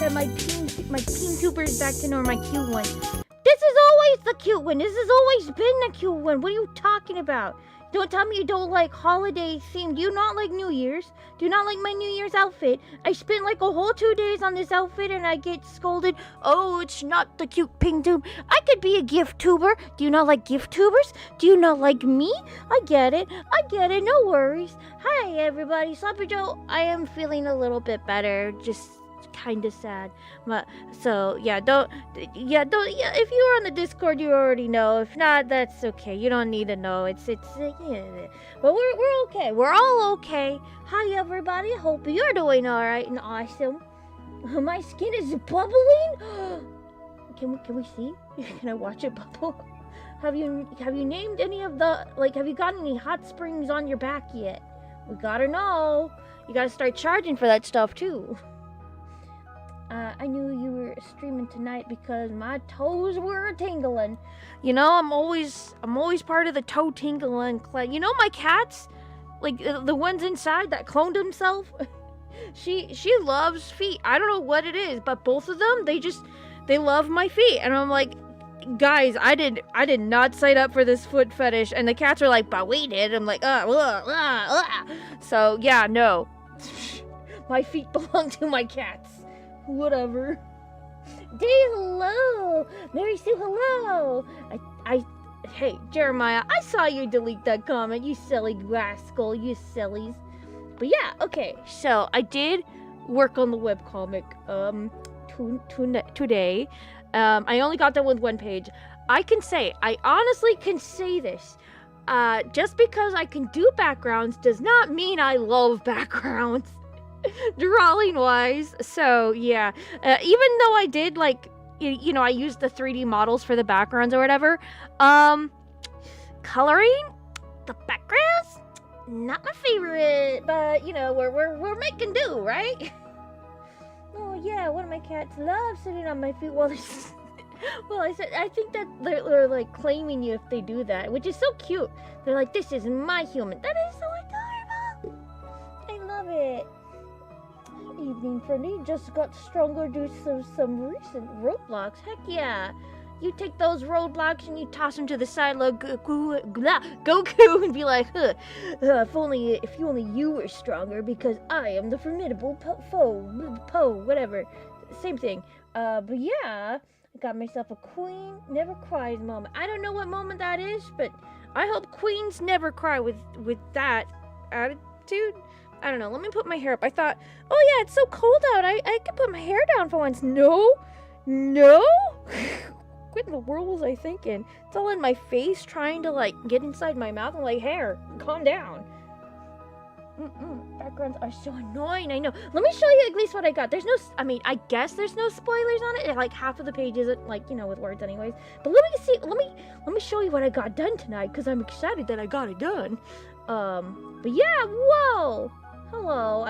that my peen tuber is back to normal, my cute one. This is always the cute one. This has always been the cute one. What are you talking about? Don't tell me you don't like holiday themed. Do you not like New Year's? Do you not like my New Year's outfit? I spent like a whole 2 days on this outfit and I get scolded. Oh, it's not the cute pink tube. I could be a gift tuber. Do you not like gift tubers? Do you not like me? I get it. No worries. Hi, everybody. Sloppy Joe. I am feeling a little bit better. Just kind of sad. But so yeah, if you're on the Discord, you already know. If not, that's okay. You don't need to know. It's yeah. But we're okay. We're all okay. Hi, everybody. Hope you're doing all right and awesome. My skin is bubbling. Can we see? Can I watch it bubble? Have you named any of the have you gotten any hot springs on your back yet? We gotta know. You gotta start charging for that stuff too. I knew you were streaming tonight because my toes were tingling. You know, I'm always part of the toe tingling club. You know my cats, like the ones inside that cloned himself. she loves feet. I don't know what it is, but both of them, they love my feet. And I'm like, guys, I did not sign up for this foot fetish. And the cats are like, but we did. I'm like, So yeah, no, my feet belong to my cats. Whatever. Day, hello. Mary Sue, hello. Hey, Jeremiah, I saw you delete that comment, you silly rascal, you sillies. But yeah, okay, so I did work on the webcomic, today. I only got done with one page. I honestly can say this. Just because I can do backgrounds does not mean I love backgrounds. Drawing wise, so yeah, even though I did I used the 3D models for the backgrounds or whatever, coloring the backgrounds, not my favorite, but we're making do, right? Oh yeah, one of my cats loves sitting on my feet while I think that they're like claiming you if they do that, which is so cute. They're like, this is my human. That is so adorable. I love it. Evening, friendly. Just got stronger due to some recent roadblocks. Heck yeah. You take those roadblocks and you toss them to the side like Goku and be like, if only you were stronger, because I am the formidable foe, whatever. Same thing. But yeah, I got myself a queen never cries moment. I don't know what moment that is, but I hope queens never cry with that attitude. I don't know. Let me put my hair up. I thought, oh yeah, it's so cold out. I could put my hair down for once. No. What in the world was I thinking? It's all in my face, trying to get inside my mouth. I'm like, hair, calm down. Backgrounds are so annoying. I know. Let me show you at least what I got. I guess there's no spoilers on it. Like half of the page isn't with words anyways. But let me see. Let me show you what I got done tonight, because I'm excited that I got it done. But yeah, whoa. Hello,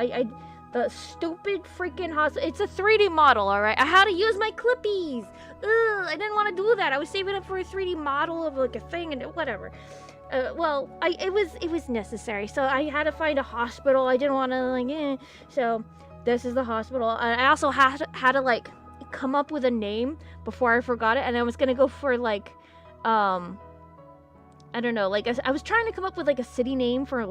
the stupid freaking hospital. It's a 3D model, alright? I had to use my clippies. Ugh, I didn't want to do that. I was saving up for a 3D model of a thing and whatever. It was necessary. So I had to find a hospital. I didn't want to So this is the hospital. I also had to come up with a name before I forgot it, and I was gonna go for I don't know, I was trying to come up with a city name for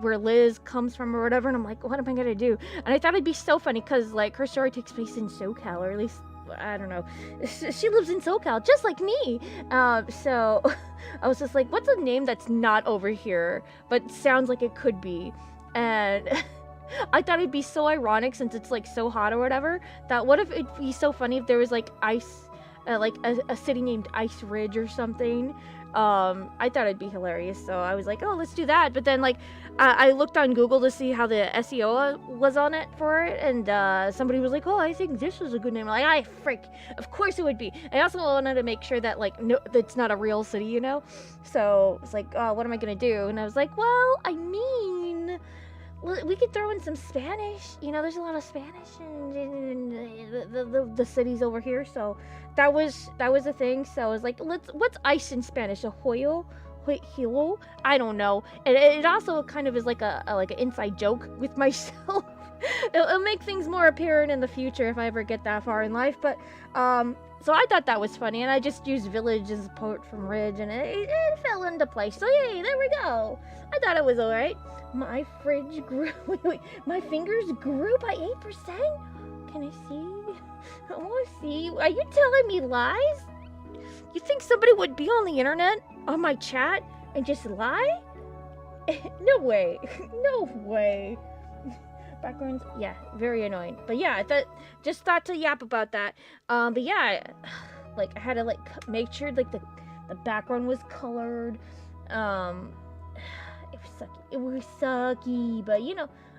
where Liz comes from or whatever, and I'm like, what am I gonna do? And I thought it'd be so funny because her story takes place in SoCal, or at least I don't know, she lives in SoCal just like me. So I was just like, what's a name that's not over here but sounds like it could be? And I thought it'd be so ironic, since it's so hot or whatever, that what if it'd be so funny if there was ice, a city named Ice Ridge or something. I thought it'd be hilarious, so I was like, oh, let's do that. But then I looked on Google to see how the SEO was on it for it, and somebody was like, oh, I think this was a good name. I'm like, of course it would be. I also wanted to make sure that no, that's not a real city, so it's like, oh, what am I gonna do? And I was like, well, I mean, we could throw in some Spanish. There's a lot of Spanish in the cities over here, so that was a thing. So I was like, what's ice in Spanish? A hoyo? Hilo? I don't know. And it also kind of is an inside joke with myself. It'll make things more apparent in the future if I ever get that far in life. But so I thought that was funny, and I just used village as a port from ridge, and it fell into place. So yay, there we go. I thought it was alright. My fridge grew. Wait, my fingers grew by 8%. Can I see? I want to see. Are you telling me lies? You think somebody would be on the internet on my chat and just lie? No way. No way. Backgrounds, yeah, very annoying. But yeah, I thought to yap about that. But yeah, I had to make sure the background was colored. It was sucky, but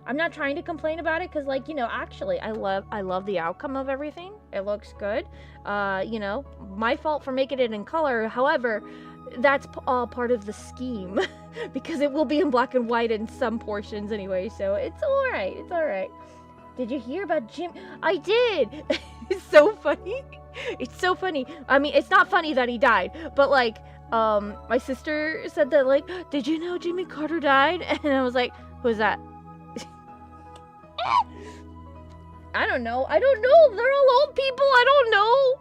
I'm not trying to complain about it because actually I love the outcome of everything. It looks good. My fault for making it in color. However, that's all part of the scheme because it will be in black and white in some portions anyway, so it's alright. It's alright. Did you hear about Jim? I did. It's so funny. It's so funny. I mean, it's not funny that he died, but my sister said that did you know Jimmy Carter died? And I was like, who's that? I don't know. They're all old people. I don't know.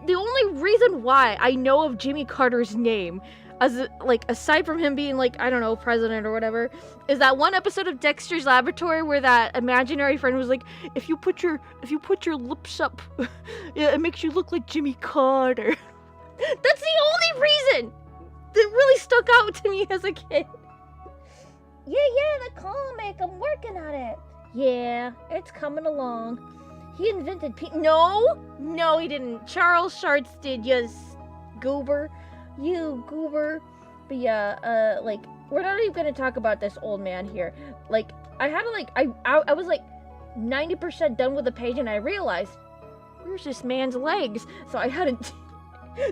The only reason why I know of Jimmy Carter's name, aside from him being I don't know, president or whatever, is that one episode of Dexter's Laboratory where that imaginary friend was like, if you put your lips up, yeah, it makes you look like Jimmy Carter. That's the only reason that really stuck out to me as a kid. Yeah, the comic. I'm working on it. Yeah, it's coming along. He invented No, he didn't. Charles Schultz did, you goober. You goober. But yeah, we're not even gonna talk about this old man here. I had to, I was 90% done with the page, and I realized, where's this man's legs? So I had to,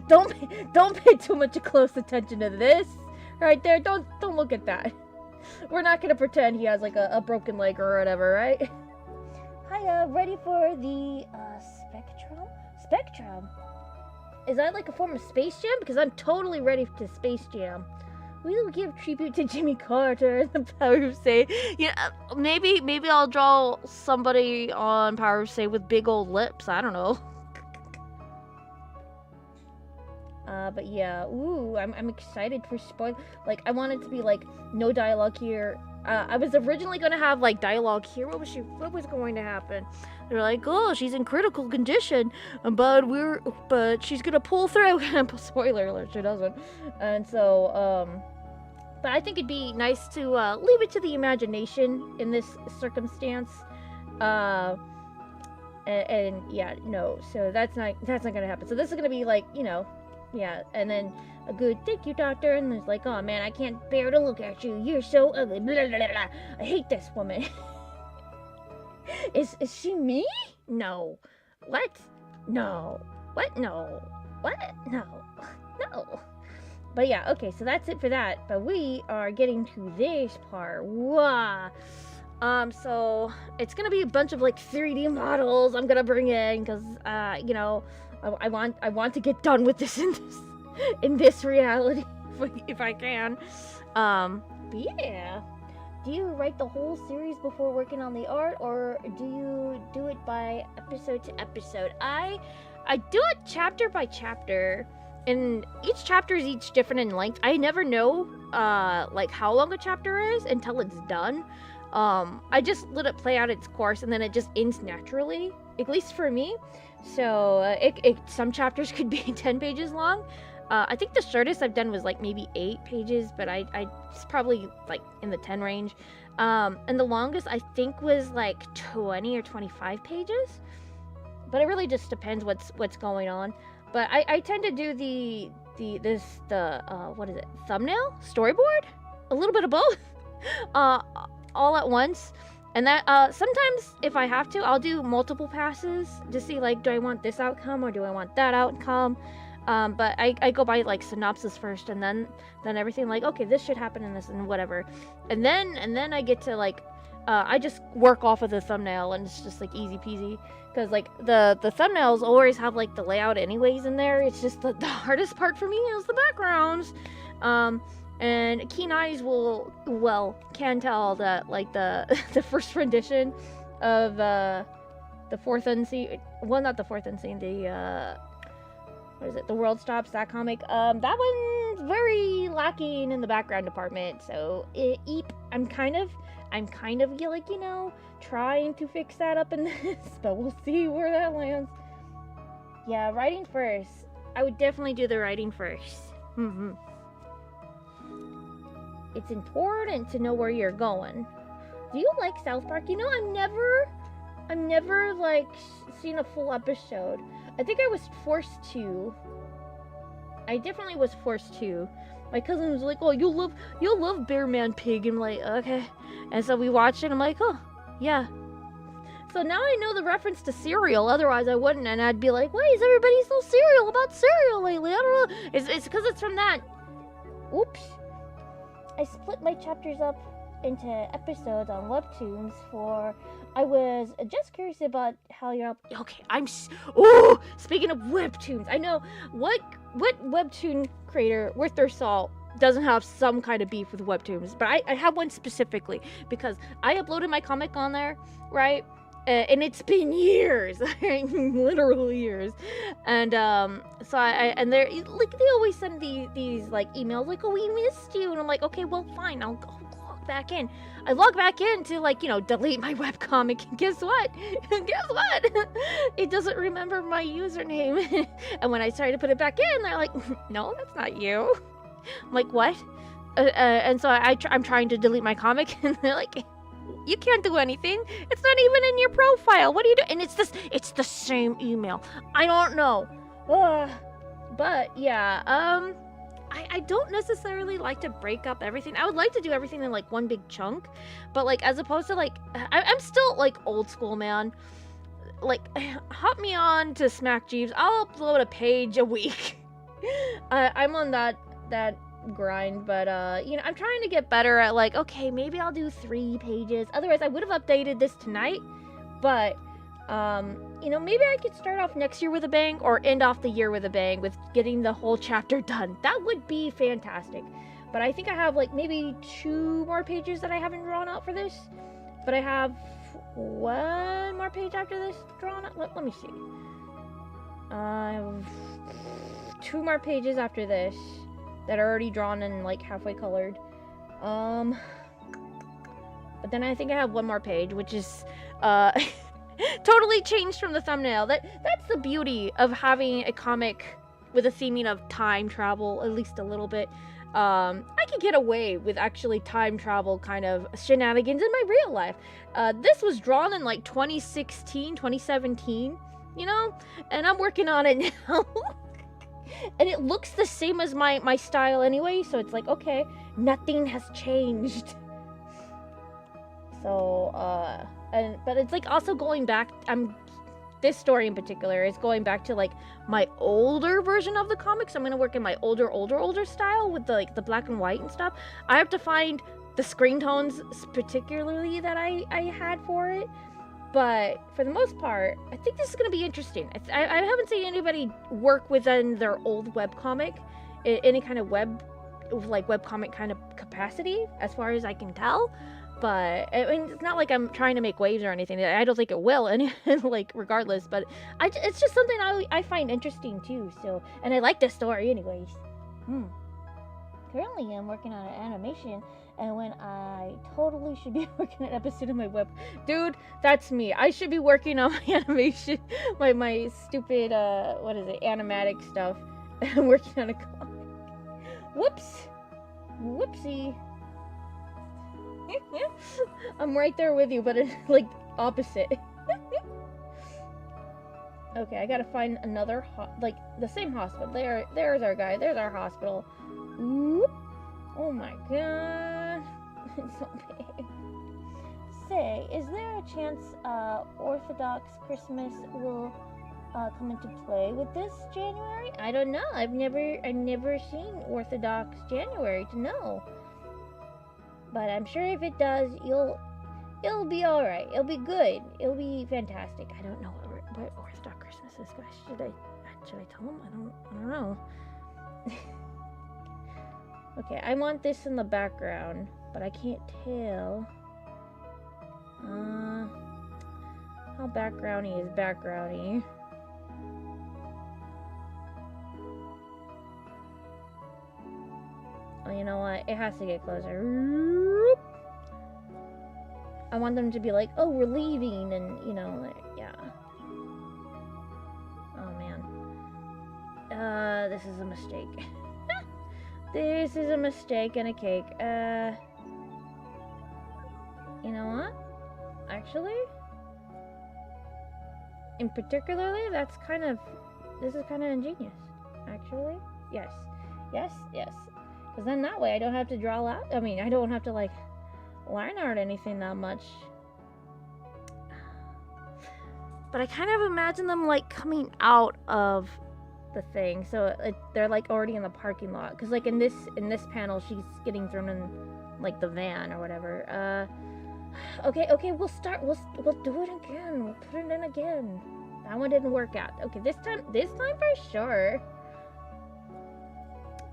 don't pay too much close attention to this. Right there, don't look at that. We're not gonna pretend he has, a broken leg or whatever, right? Hi, ready for the, Spectrum? Spectrum? Is that a form of Space Jam? Because I'm totally ready to Space Jam. We'll give tribute to Jimmy Carter and the Power of Say. Yeah, maybe I'll draw somebody on Power of Say with big old lips. I don't know. But yeah, ooh, I'm excited for spoil. I want it to be no dialogue here. I was originally gonna have dialogue here. What was going to happen? They're like, oh, she's in critical condition, but she's gonna pull through. Spoiler alert, she doesn't. And so, but I think it'd be nice to leave it to the imagination in this circumstance. And yeah, no. So that's not gonna happen. So this is gonna be yeah, and then a good thank you, doctor, and there's oh man, I can't bear to look at you. You're so ugly. Blah, blah, blah, blah. I hate this woman. Is she me? No. What? No. What? No. What? No. No. But yeah, okay, so that's it for that. But we are getting to this part. Wow. So it's gonna be a bunch of 3D models I'm gonna bring in because I want to get done with this in this reality if I can. But yeah. Do you write the whole series before working on the art, or do you do it by episode to episode? I do it chapter by chapter, and each chapter is each different in length. I never know how long a chapter is until it's done. I just let it play out its course, and then it just ends naturally, at least for me. So some chapters could be 10 pages long. I think the shortest I've done was maybe 8 pages, but it's probably in the 10 range. And the longest I think was 20 or 25 pages. But it really just depends what's going on. But I tend to do the what is it? Thumbnail? Storyboard? A little bit of both. All at once. And that sometimes if I have to, I'll do multiple passes to see do I want this outcome or do I want that outcome. But I go by synopsis first, and then everything okay, this should happen in this and whatever, and then I get to I just work off of the thumbnail, and it's just easy peasy because the thumbnails always have the layout anyways in there. It's just the hardest part for me is the backgrounds. And keen eyes can tell that, like, the the first rendition of the fourth unseen, well, not the fourth unseen, the what is it, the world stops, that comic, that one's very lacking in the background department. So I'm kind of like, trying to fix that up in this, but we'll see where that lands. Yeah, writing first. I would definitely do the writing first. It's important to know where you're going. Do you like South Park? I've never like seen a full episode. I think I was forced to. I definitely was forced to. My cousin was like, "Oh, you'll love Bear Man Pig," and I'm like, okay. And so we watched it. And I'm like, oh, yeah. So now I know the reference to cereal. Otherwise, I wouldn't, and I'd be like, "Why is everybody so serial about cereal lately?" I don't know. It's because it's from that. Oops. I split my chapters up into episodes on webtoons I was just curious about how you're okay. Speaking of webtoons, I know what webtoon creator worth their salt doesn't have some kind of beef with webtoons, but I have one specifically because I uploaded my comic on there, right? And it's been years, literally years, and so and they're like, they always send these like emails like, "Oh, we missed you," and I'm like, okay, well, fine, I'll log back in. I log back in to, like, delete my webcomic, and guess what? It doesn't remember my username, and when I try to put it back in, they're like, "No, that's not you." I'm like, what? And so I'm trying to delete my comic, and they're like, "You can't do anything. It's not even in your profile. What do you do?" And it's the same email. I don't know. But yeah, I don't necessarily like to break up everything. I would like to do everything in like one big chunk, but like, as opposed to like, I'm still like old school, man. Like, hop me on to Smack Jeeves. I'll upload a page a week. I'm on that grind, but I'm trying to get better at, like, okay, maybe I'll do 3 pages. Otherwise, I would have updated this tonight, but maybe I could start off next year with a bang, or end off the year with a bang with getting the whole chapter done. That would be fantastic. But I think I have like maybe 2 more pages that I haven't drawn out for this, but I have 1 more page after this drawn out. Let me see. I have 2 more pages after this that are already drawn and like halfway colored. But then I think I have 1 more page, which is totally changed from the thumbnail. That's the beauty of having a comic with a theming of time travel, at least a little bit. I could get away with actually time travel kind of shenanigans in my real life. This was drawn in like 2016, 2017, and I'm working on it now. And it looks the same as my style anyway, so it's like, okay, nothing has changed. So, but it's like also going back, this story in particular is going back to like my older version of the comics. I'm gonna work in my older style with the black and white and stuff. I have to find the screen tones particularly that I had for it. But for the most part, I think this is going to be interesting. I haven't seen anybody work within their old webcomic, any kind of webcomic kind of capacity, as far as I can tell. But I mean, it's not like I'm trying to make waves or anything. I don't think it will, and like regardless. But it's just something I find interesting too. So, and I like this story, anyways. Currently, I'm working on an animation. And when I totally should be working on an episode of my web... Dude, that's me. I should be working on my animation, my stupid, animatic stuff. And I'm working on a comic. Whoops. Whoopsie. I'm right there with you, but it's, like, opposite. Okay, I gotta find another, the same hospital. There's our guy. There's our hospital. Whoop. Oh my god. It's so big. Say, is there a chance Orthodox Christmas will come into play with this January? I don't know. I've never seen Orthodox January to know. But I'm sure if it does, it'll be alright. It'll be good. It'll be fantastic. I don't know what Orthodox Christmas is, guys. Should I tell them? I don't know. Okay, I want this in the background, but I can't tell. How backgroundy is backgroundy? Oh, you know what? It has to get closer. I want them to be like, oh, we're leaving, and, you know, like, yeah. Oh, man. This is a mistake. This is a mistake and a cake. You know what? Actually, in particularly, that's kind of, this is kind of ingenious. Actually, yes. Yes, yes. Because then that way I don't have to draw out, I mean, I don't have to, like, line art anything that much. But I kind of imagine them, like, coming out of the thing, so they're, like, already in the parking lot. Because, like, in this panel, she's getting thrown in, like, the van or whatever. Okay, we'll do it again. We'll put it in again. That one didn't work out. Okay, this time for sure.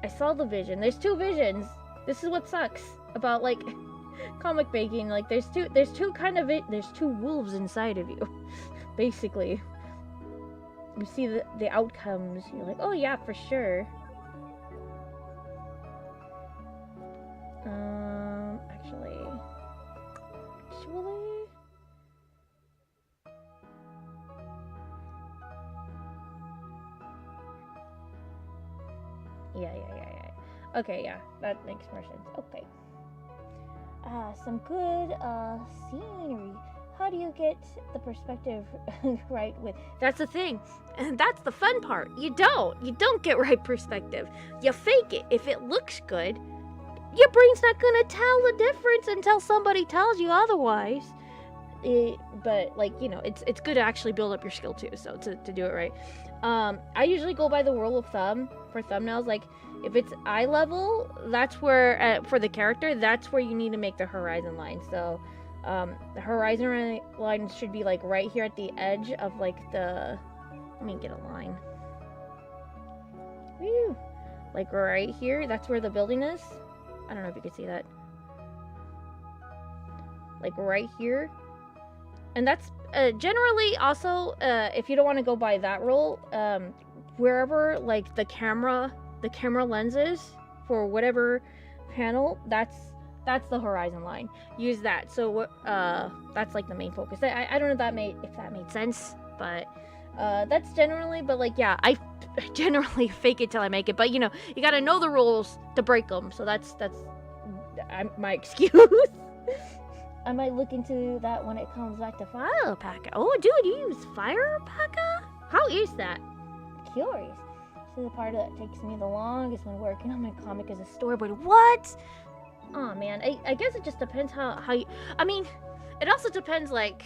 I saw the vision. There's two visions. This is what sucks about, like, comic making. Like, there's two wolves inside of you, basically. You see the outcomes. You're like, oh yeah, for sure. Actually. Yeah. Okay, yeah, that makes more sense. Okay. Some good scenery. How do you get the perspective right with? That's the thing. And that's the fun part. You don't get right perspective. You fake it. If it looks good, your brain's not gonna tell the difference until somebody tells you otherwise. But, like, you know, it's good to actually build up your skill too, so to do it right. I usually go by the rule of thumb for thumbnails. Like, if it's eye level, that's where, for the character, that's where you need to make the horizon line. So, the horizon line should be, like, right here at the edge of, like, let me get a line. Woo! Like, right here, that's where the building is. I don't know if you can see that. Like, right here. And that's, generally, also, if you don't want to go by that rule, wherever, like, the camera lenses for whatever panel, that's the horizon line. Use that. So that's, like, the main focus. I don't know if that made sense, but that's generally, but, like, yeah, I generally fake it till I make it. But, you know, you gotta know the rules to break them. So that's my excuse. I might look into that when it comes back to Fire Alpaca. Oh, dude, you use Fire Alpaca? How is that? Curious. This is the part that takes me the longest when working on my comic as a storyboard. What? Oh, man. I guess it just depends how you... I mean, it also depends, like...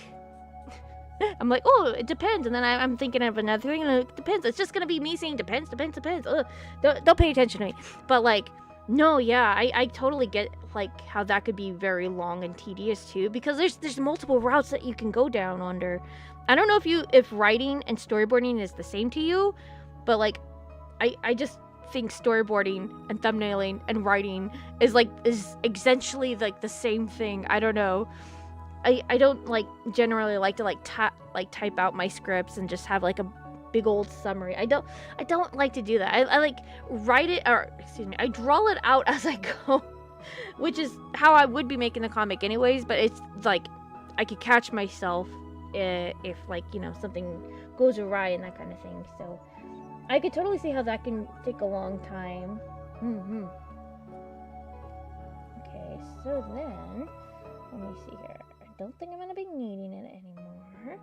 I'm like, oh, it depends. And then I'm thinking of another thing, and it depends. It's just going to be me saying depends. Ugh, don't pay attention to me. But, like... No, yeah, I totally get, like, how that could be very long and tedious, too, because there's multiple routes that you can go down under. I don't know if writing and storyboarding is the same to you, but, like, I just think storyboarding and thumbnailing and writing is essentially, like, the same thing. I don't know. I don't, like, generally like to, like, type out my scripts and just have, like, a big old summary. I don't like to do that. I like write it, or excuse me, I draw it out as I go, which is how I would be making the comic anyways, but it's like I could catch myself if, like, you know, something goes awry and that kind of thing. So I could totally see how that can take a long time. Okay, so then let me see here. I don't think I'm gonna be needing it anymore.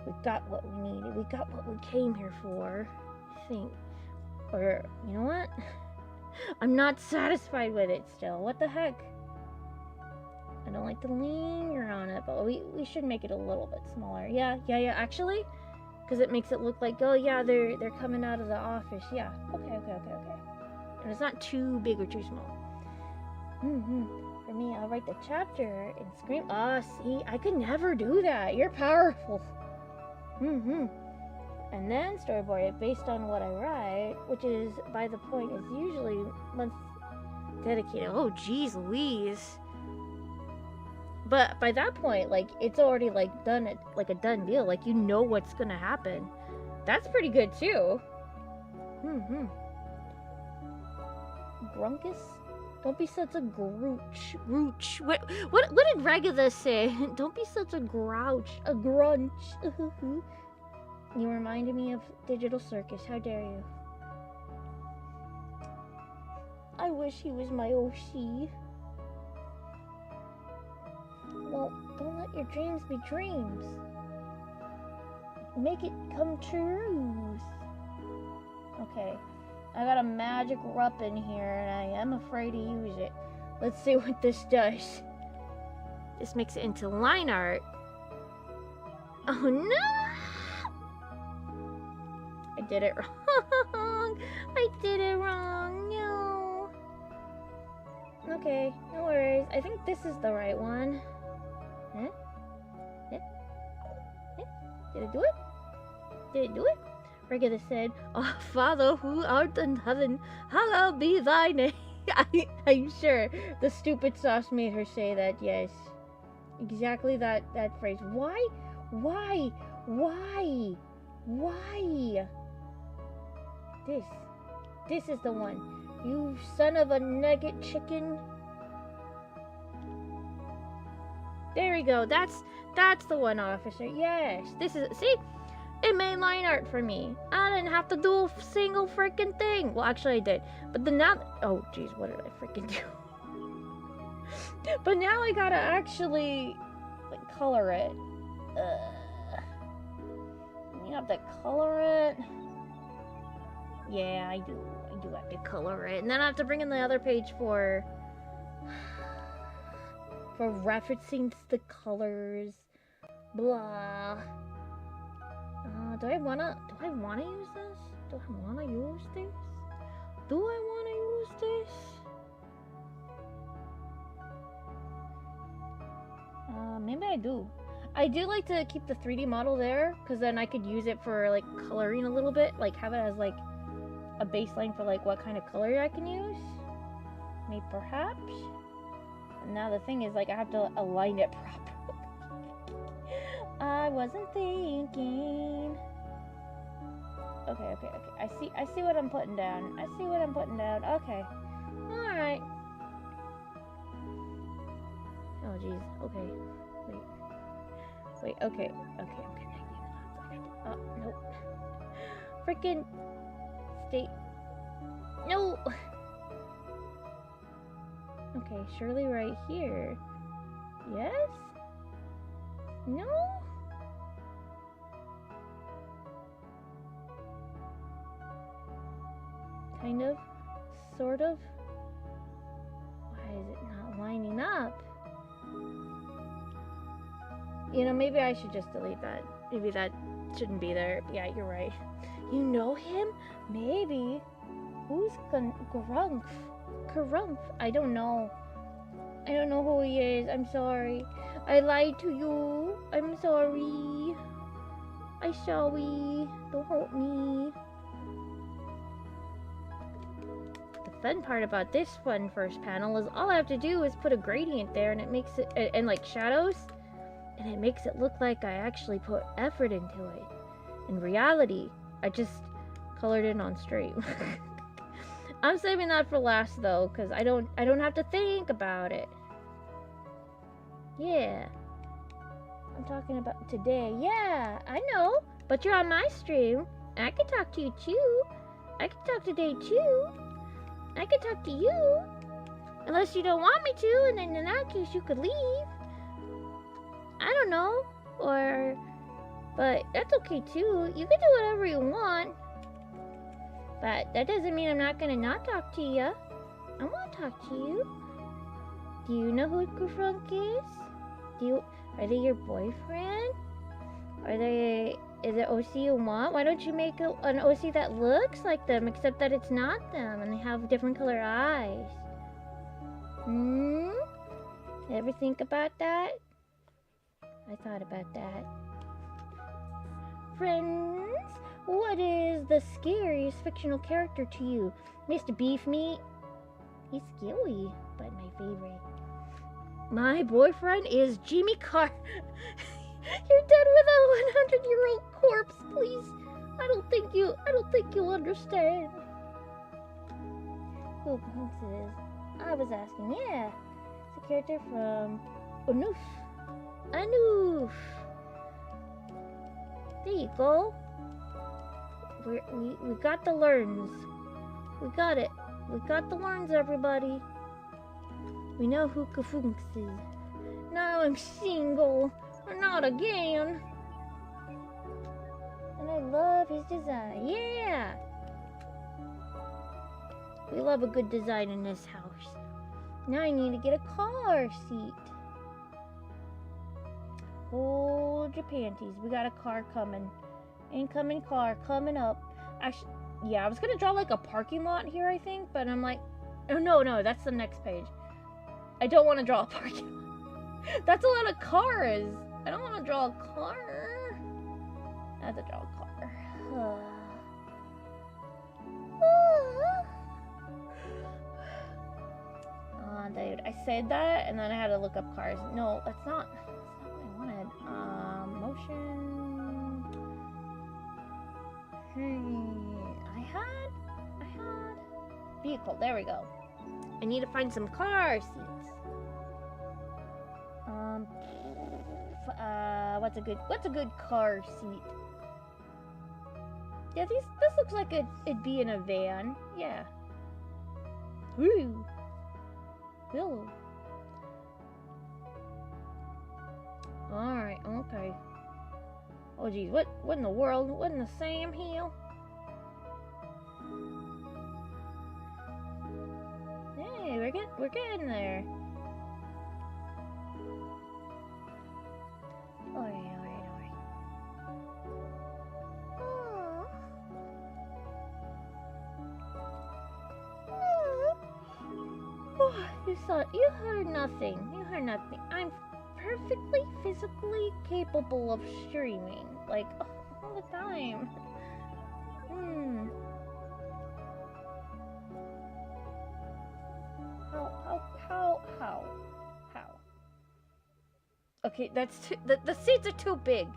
We got what we needed. We got what we came here for, I think. Or, you know what? I'm not satisfied with it still. What the heck? I don't like to linger on it, but we should make it a little bit smaller. Yeah, actually. Because it makes it look like, oh yeah, they're coming out of the office. Yeah, okay. And it's not too big or too small. For me, I'll write the chapter and scream. Oh, see, I could never do that. You're powerful. And then storyboard it based on what I write, which is, by the point, is usually month Dedicated. Oh, geez, Louise. But by that point, like, it's already, like, done, like, a done deal. Like, you know what's gonna happen. That's pretty good, too. Grunkus? Don't be such a grouch. What did Regulus say? Don't be such a grouch. A grunch. You reminded me of Digital Circus. How dare you? I wish he was my OC. Well, don't let your dreams be dreams. Make it come true. Okay. I got a magic rup in here, and I am afraid to use it. Let's see what this does. This makes it into line art. Oh no! I did it wrong. I did it wrong. No. Okay, no worries. I think this is the right one. Huh? Did it do it? Did it do it? Regulus said, "Oh, Father, who art in heaven, hallowed be thy name." I'm sure the stupid sauce made her say that, yes. Exactly that phrase. Why? This is the one. You son of a nugget chicken. There we go. That's the one, officer. Yes. This is, see? It made line art for me. I didn't have to do a single freaking thing. Well, actually I did. But then now, oh jeez, what did I freaking do? But now I gotta actually, like, color it. You have to color it. Yeah, I do have to color it. And then I have to bring in the other page for referencing the colors. Blah. Do I wanna use this? Do I wanna use this? Maybe I do. I do like to keep the 3D model there, because then I could use it for, like, coloring a little bit. Like, have it as, like, a baseline for, like, what kind of color I can use. Maybe perhaps. And now the thing is, like, I have to align it properly. I wasn't thinking. Okay. I see what I'm putting down. Okay. Alright. Oh, jeez. Okay. Wait. Okay. Oh, nope. Freaking. Stay. No! Okay, surely right here. Yes? No? Kind of? Sort of? Why is it not lining up? You know, maybe I should just delete that. Maybe that shouldn't be there. Yeah, you're right. You know him? Maybe. Who's Grumpf? Karumph? I don't know. I don't know who he is. I'm sorry. I lied to you. I'm sorry. I'm sorry. Don't hurt me. The fun part about this first panel is all I have to do is put a gradient there, and it makes it, and like shadows, and it makes it look like I actually put effort into it. In reality, I just colored it on straight. I'm saving that for last though, because I don't have to think about it. Yeah. I'm talking about today. Yeah, I know. But you're on my stream. I can talk to you too. I can talk today too. I can talk to you. Unless you don't want me to, and then in that case you could leave. I don't know. But that's okay too. You can do whatever you want. But that doesn't mean I'm not gonna not talk to you. I want to talk to you. Do you know who Kufrunk is? Are they your boyfriend? Is it OC you want? Why don't you make an OC that looks like them, except that it's not them, and they have different color eyes? Ever think about that? I thought about that. Friends, what is the scariest fictional character to you? Mr. Beef Meat? He's scary, but my favorite. My boyfriend is Jimmy Carr. You're dead with a 100-year-old corpse, please. I don't think you'll understand. Who thinks it is? I was asking, yeah. It's a character from Anoof. Anoof. There you go. We got the learns. We got it. We got the learns, everybody. We know who Kafunks is. Now I'm single. Not again. And I love his design. Yeah! We love a good design in this house. Now I need to get a car seat. Hold your panties. We got a car coming. Incoming car coming up. Actually, yeah, I was gonna draw like a parking lot here, I think, but I'm like, oh no, that's the next page. I don't want to draw a parking lot. That's a lot of cars. I don't want to draw a car. I have to draw a car. Dude, I said that and then I had to look up cars. No, that's not what I wanted. Motion. I had vehicle. There we go. I need to find some car seats. What's a good car seat? Yeah, this looks like it'd be in a van. Yeah. Woo. Hello. Alright, okay. Oh geez, what in the world? What in the Sam Hill? Hey, we're getting there. Alright. You heard nothing. I'm perfectly physically capable of streaming. Like, all the time. How? Okay, that's too, the seats are too big.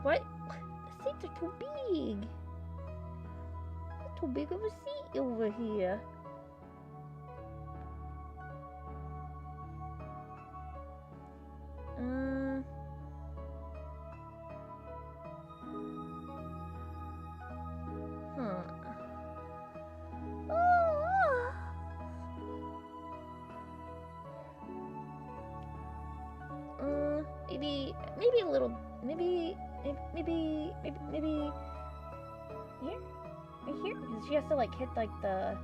What? The seats are too big. Too big of a seat over here. Maybe a little, maybe here? Right here? Because she has to like hit like the...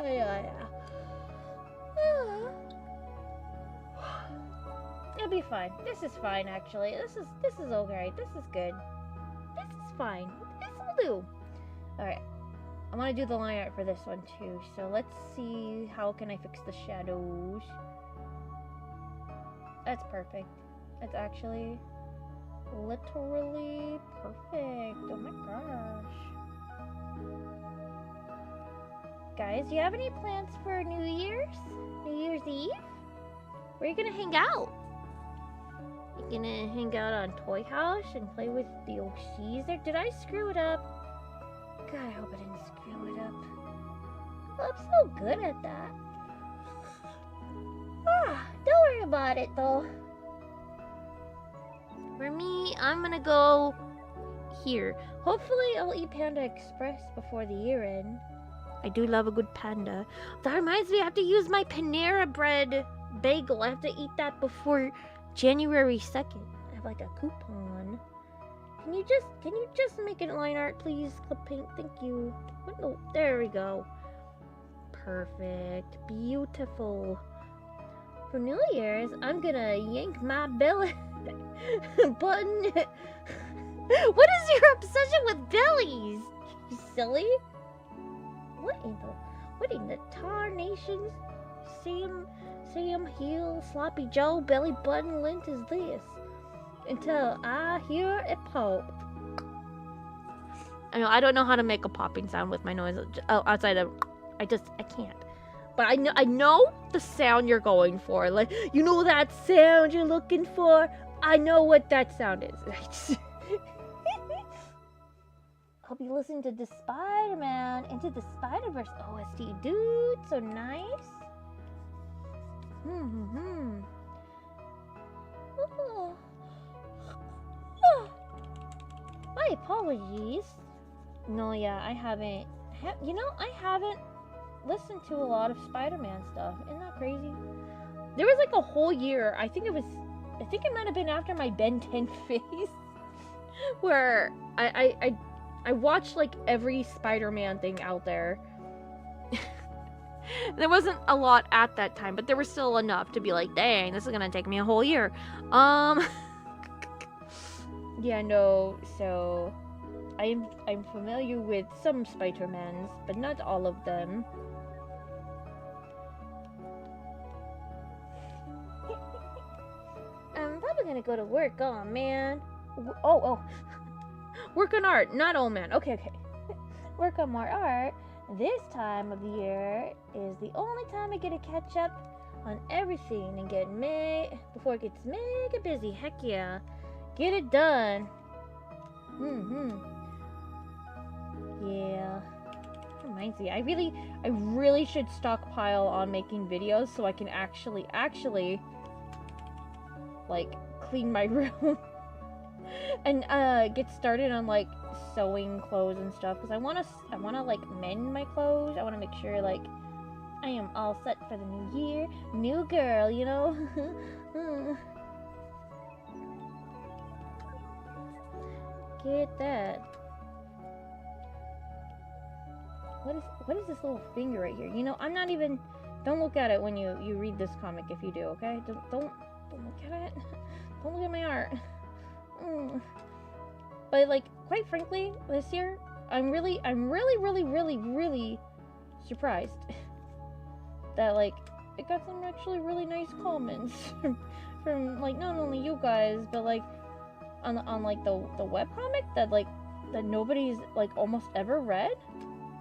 Yeah. It'll be fine. This is fine, actually. This is okay. This is good. This is fine. This will do. Alright. I want to do the line art for this one, too. So let's see how can I fix the shadows. That's perfect. That's actually literally perfect. Oh my gosh. Guys, do you have any plans for New Year's Eve? Where are you gonna hang out? You gonna hang out on Toy House and play with the OCs there? Did I screw it up? God, I hope I didn't screw it up. Well, I'm so good at that. Don't worry about it though. For me, I'm gonna go here. Hopefully I'll eat Panda Express before the year end. I do love a good panda. That reminds me, I have to use my Panera Bread bagel. I have to eat that before January 2nd. I have like a coupon. Can you just make it line art, please? Clip paint, thank you. What? No, there we go. Perfect. Beautiful. For New Year's, I'm gonna yank my belly button. What is your obsession with bellies? You silly? What in the tarnations? Sam Hill, Sloppy Joe, belly button lint is this? until I hear a pop. I don't know how to make a popping sound with my nose outside of. I can't. But I know the sound you're going for. Like, you know that sound you're looking for? I know what that sound is. I'll be listening to the Spider-Man Into the Spider-Verse OST. Dude, so nice. My apologies. No, yeah, I haven't. I haven't listened to a lot of Spider-Man stuff. Isn't that crazy? There was like a whole year. I think it might have been after my Ben 10 phase, where I watched like every Spider-Man thing out there. There wasn't a lot at that time, but there was still enough to be like, dang, this is gonna take me a whole year. Yeah, no, so I'm familiar with some Spider-Mans, but not all of them. I'm probably gonna go to work. Oh man. Oh. Work on art, not old man. Okay. Work on more art. This time of the year is the only time I get to catch up on everything and get before it gets mega busy. Heck yeah. Get it done. Yeah. Reminds me, I really should stockpile on making videos so I can actually like clean my room and get started on like sewing clothes and stuff, because I want to like mend my clothes. I want to make sure like I am all set for the new year, new girl, you know. Get that. What is this little finger right here? I'm not even. Don't look at it when you read this comic if you do, okay? Don't look at it. Don't look at my art. But like, quite frankly, this year I'm really surprised that like it got some actually really nice comments from like not only you guys, but like on like the webcomic that nobody's like almost ever read,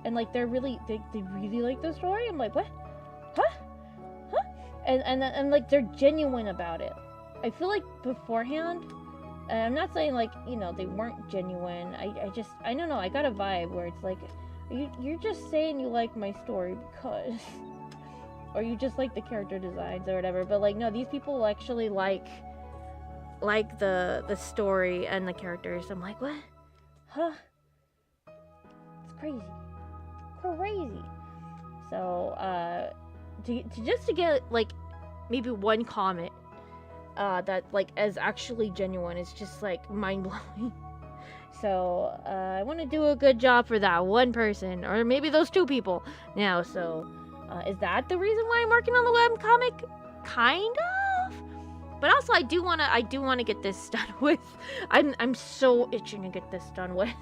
and like they really like the story. I'm like, what? Huh? And like they're genuine about it. I feel like beforehand, and I'm not saying like they weren't genuine. I don't know. I got a vibe where it's like, you're just saying you like my story because, or you just like the character designs or whatever. But like, no, these people actually like the story and the characters. I'm like, what? Huh? It's crazy. So to get like maybe one comment that like is actually genuine is just like mind-blowing. So I want to do a good job for that one person, or maybe those two people now. So is that the reason why I'm working on the webcomic? Kind of. But also I do want to get this done with. I'm so itching to get this done with.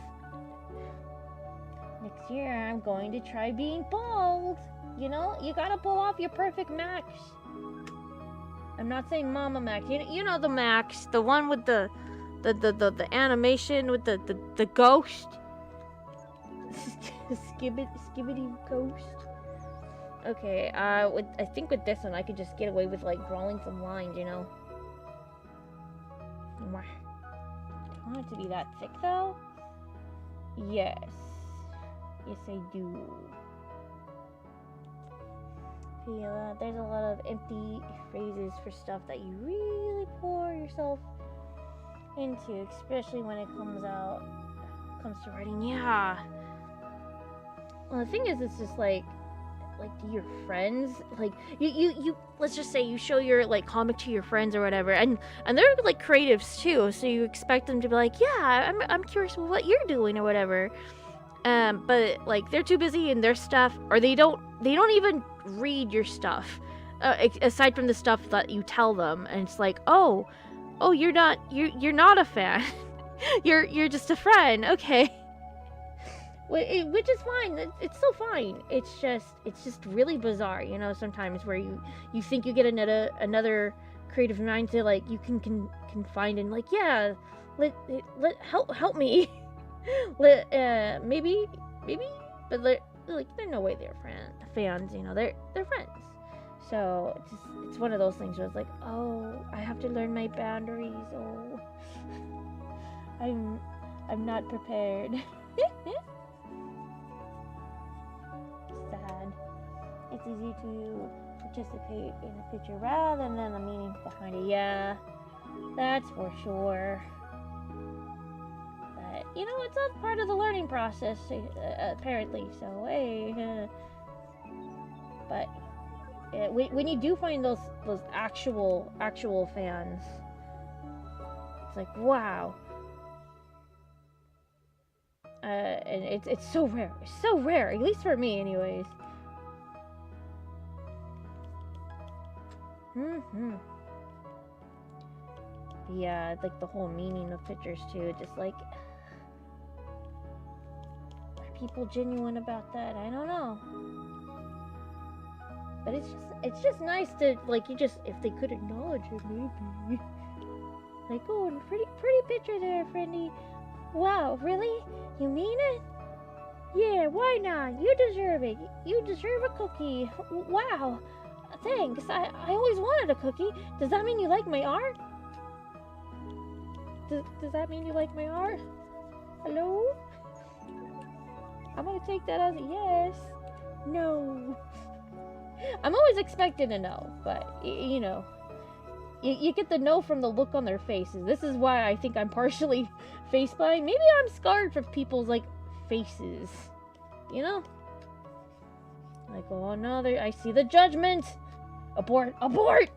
Next year I'm going to try being bald. You gotta pull off your perfect Max. I'm not saying Mama Max. You know the Max, the one with the animation with the ghost. Skibbity ghost. Okay, I think with this one I could just get away with like drawing some lines, Do I want it to be that thick though? Yes. Yes, I do. Feel there's a lot of empty phrases for stuff that you really pour yourself into, especially when it comes to writing. Yeah. Well, the thing is, it's just like do your friends, like you let's just say you show your like comic to your friends or whatever, and they're like creatives too, so you expect them to be like, yeah, I'm curious what you're doing or whatever. But like they're too busy in their stuff, or they don't even read your stuff, aside from the stuff that you tell them, and it's like, oh, you're not a fan. you're just a friend, okay. Which is fine. It's still fine. It's just really bizarre, sometimes where you think you get another creative minds that like you can find and like, yeah, let help me. Maybe, but there's no way they're fans, you know, they're friends. So it's one of those things where it's like, oh, I have to learn my boundaries. Oh, I'm not prepared. Sad. It's easy to participate in a picture rather than the meaning behind it. Yeah, that's for sure. But you know, it's all part of the learning process, apparently. So hey, but when you do find those actual fans, it's like, wow. And it's so rare. It's so rare, at least for me, anyways. Yeah, like the whole meaning of pictures too. Just like, are people genuine about that? I don't know. But it's just nice to like, if they could acknowledge it, maybe. Like, oh, pretty picture there, friendy. Wow, really? You mean it? Yeah, why not? You deserve it. You deserve a cookie. Wow. Thanks. I always wanted a cookie. Does that mean you like my art? Does that mean you like my art? Hello? I'm gonna take that as a yes. No. I'm always expecting a no, but, you know. You get the no from the look on their faces. This is why I think I'm partially face blind. Maybe I'm scarred from people's, like, faces. You know? Like, oh no, I see the judgment! Abort! Abort!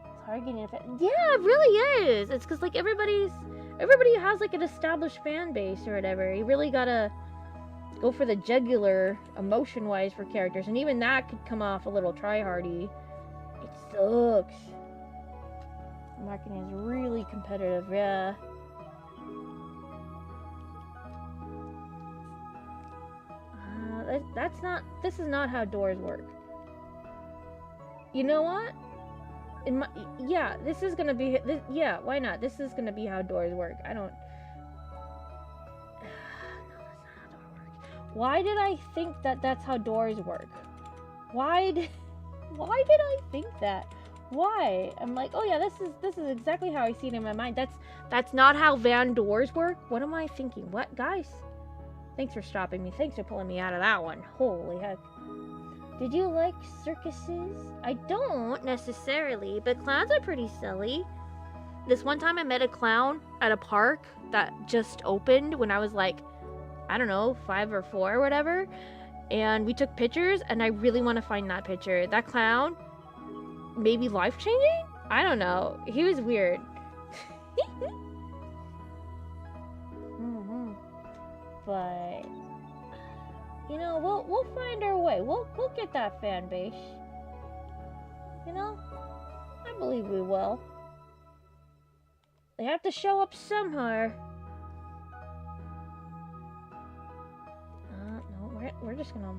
It's hard getting a fan. Yeah, it really is! It's because, like, everybody has, like, an established fan base or whatever. You really gotta go for the jugular, emotion-wise, for characters. And even that could come off a little try-hardy. It sucks. Marketing is really competitive, yeah. This is not how doors work. You know what? Yeah, this is gonna be, yeah, why not? This is gonna be how doors work. I don't... Why did I think that that's how doors work? Why did I think that? Why? I'm like, oh yeah, this is exactly how I see it in my mind. That's not how van doors work. What am I thinking? What, guys? Thanks for stopping me. Thanks for pulling me out of that one. Holy heck. Did you like circuses? I don't necessarily, but clowns are pretty silly. This one time I met a clown at a park that just opened when I was like, I don't know, 5 or 4 or whatever, and we took pictures, and I really want to find that picture. That clown, maybe life-changing? I don't know. He was weird. But, you know, we'll find our way. We'll get that fan base. You know? I believe we will. They have to show up somewhere. No, we're just gonna...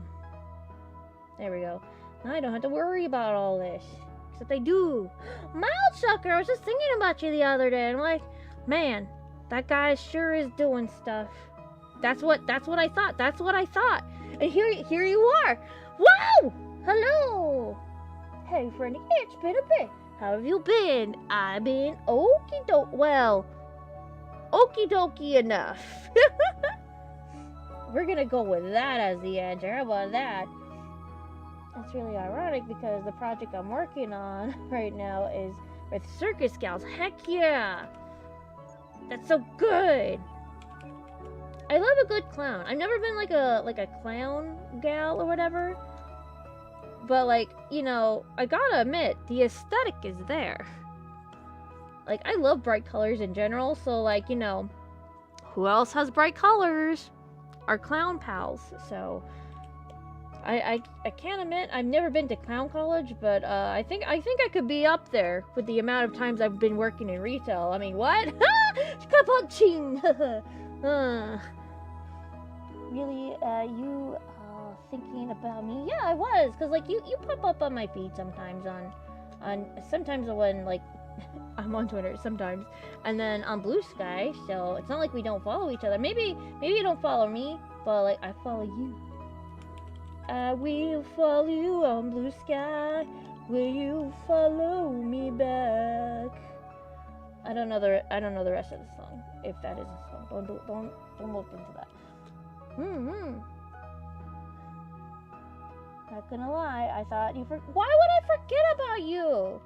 There we go. Now I don't have to worry about all this. Except I do. Mild Sucker, I was just thinking about you the other day. I'm like, man, that guy sure is doing stuff. That's what I thought. That's what I thought. And here you are. Wow! Hello! Hey, friendly, it's been a bit. How have you been? I've been okie dokie. Well, okie dokie enough. We're gonna go with that as the answer. How about that? That's really ironic because the project I'm working on right now is with circus gals. Heck yeah! That's so good. I love a good clown. I've never been like a clown gal or whatever. But like, you know, I gotta admit, the aesthetic is there. Like, I love bright colors in general, so like, you know, who else has bright colors? Our clown pals. So I can't admit I've never been to clown college, but I think I could be up there with the amount of times I've been working in retail. I mean, what? Kapunching! Really, you thinking about me. Yeah, I was, cause like you pop up on my feed sometimes sometimes when like I'm on Twitter sometimes, and then on Blue Sky. So it's not like we don't follow each other. Maybe you don't follow me, but like I follow you. I will follow you on Blue Sky. Will you follow me back? I don't know the rest of the song. If that is a song, don't look into that. Not gonna lie, I thought you why would I forget about you?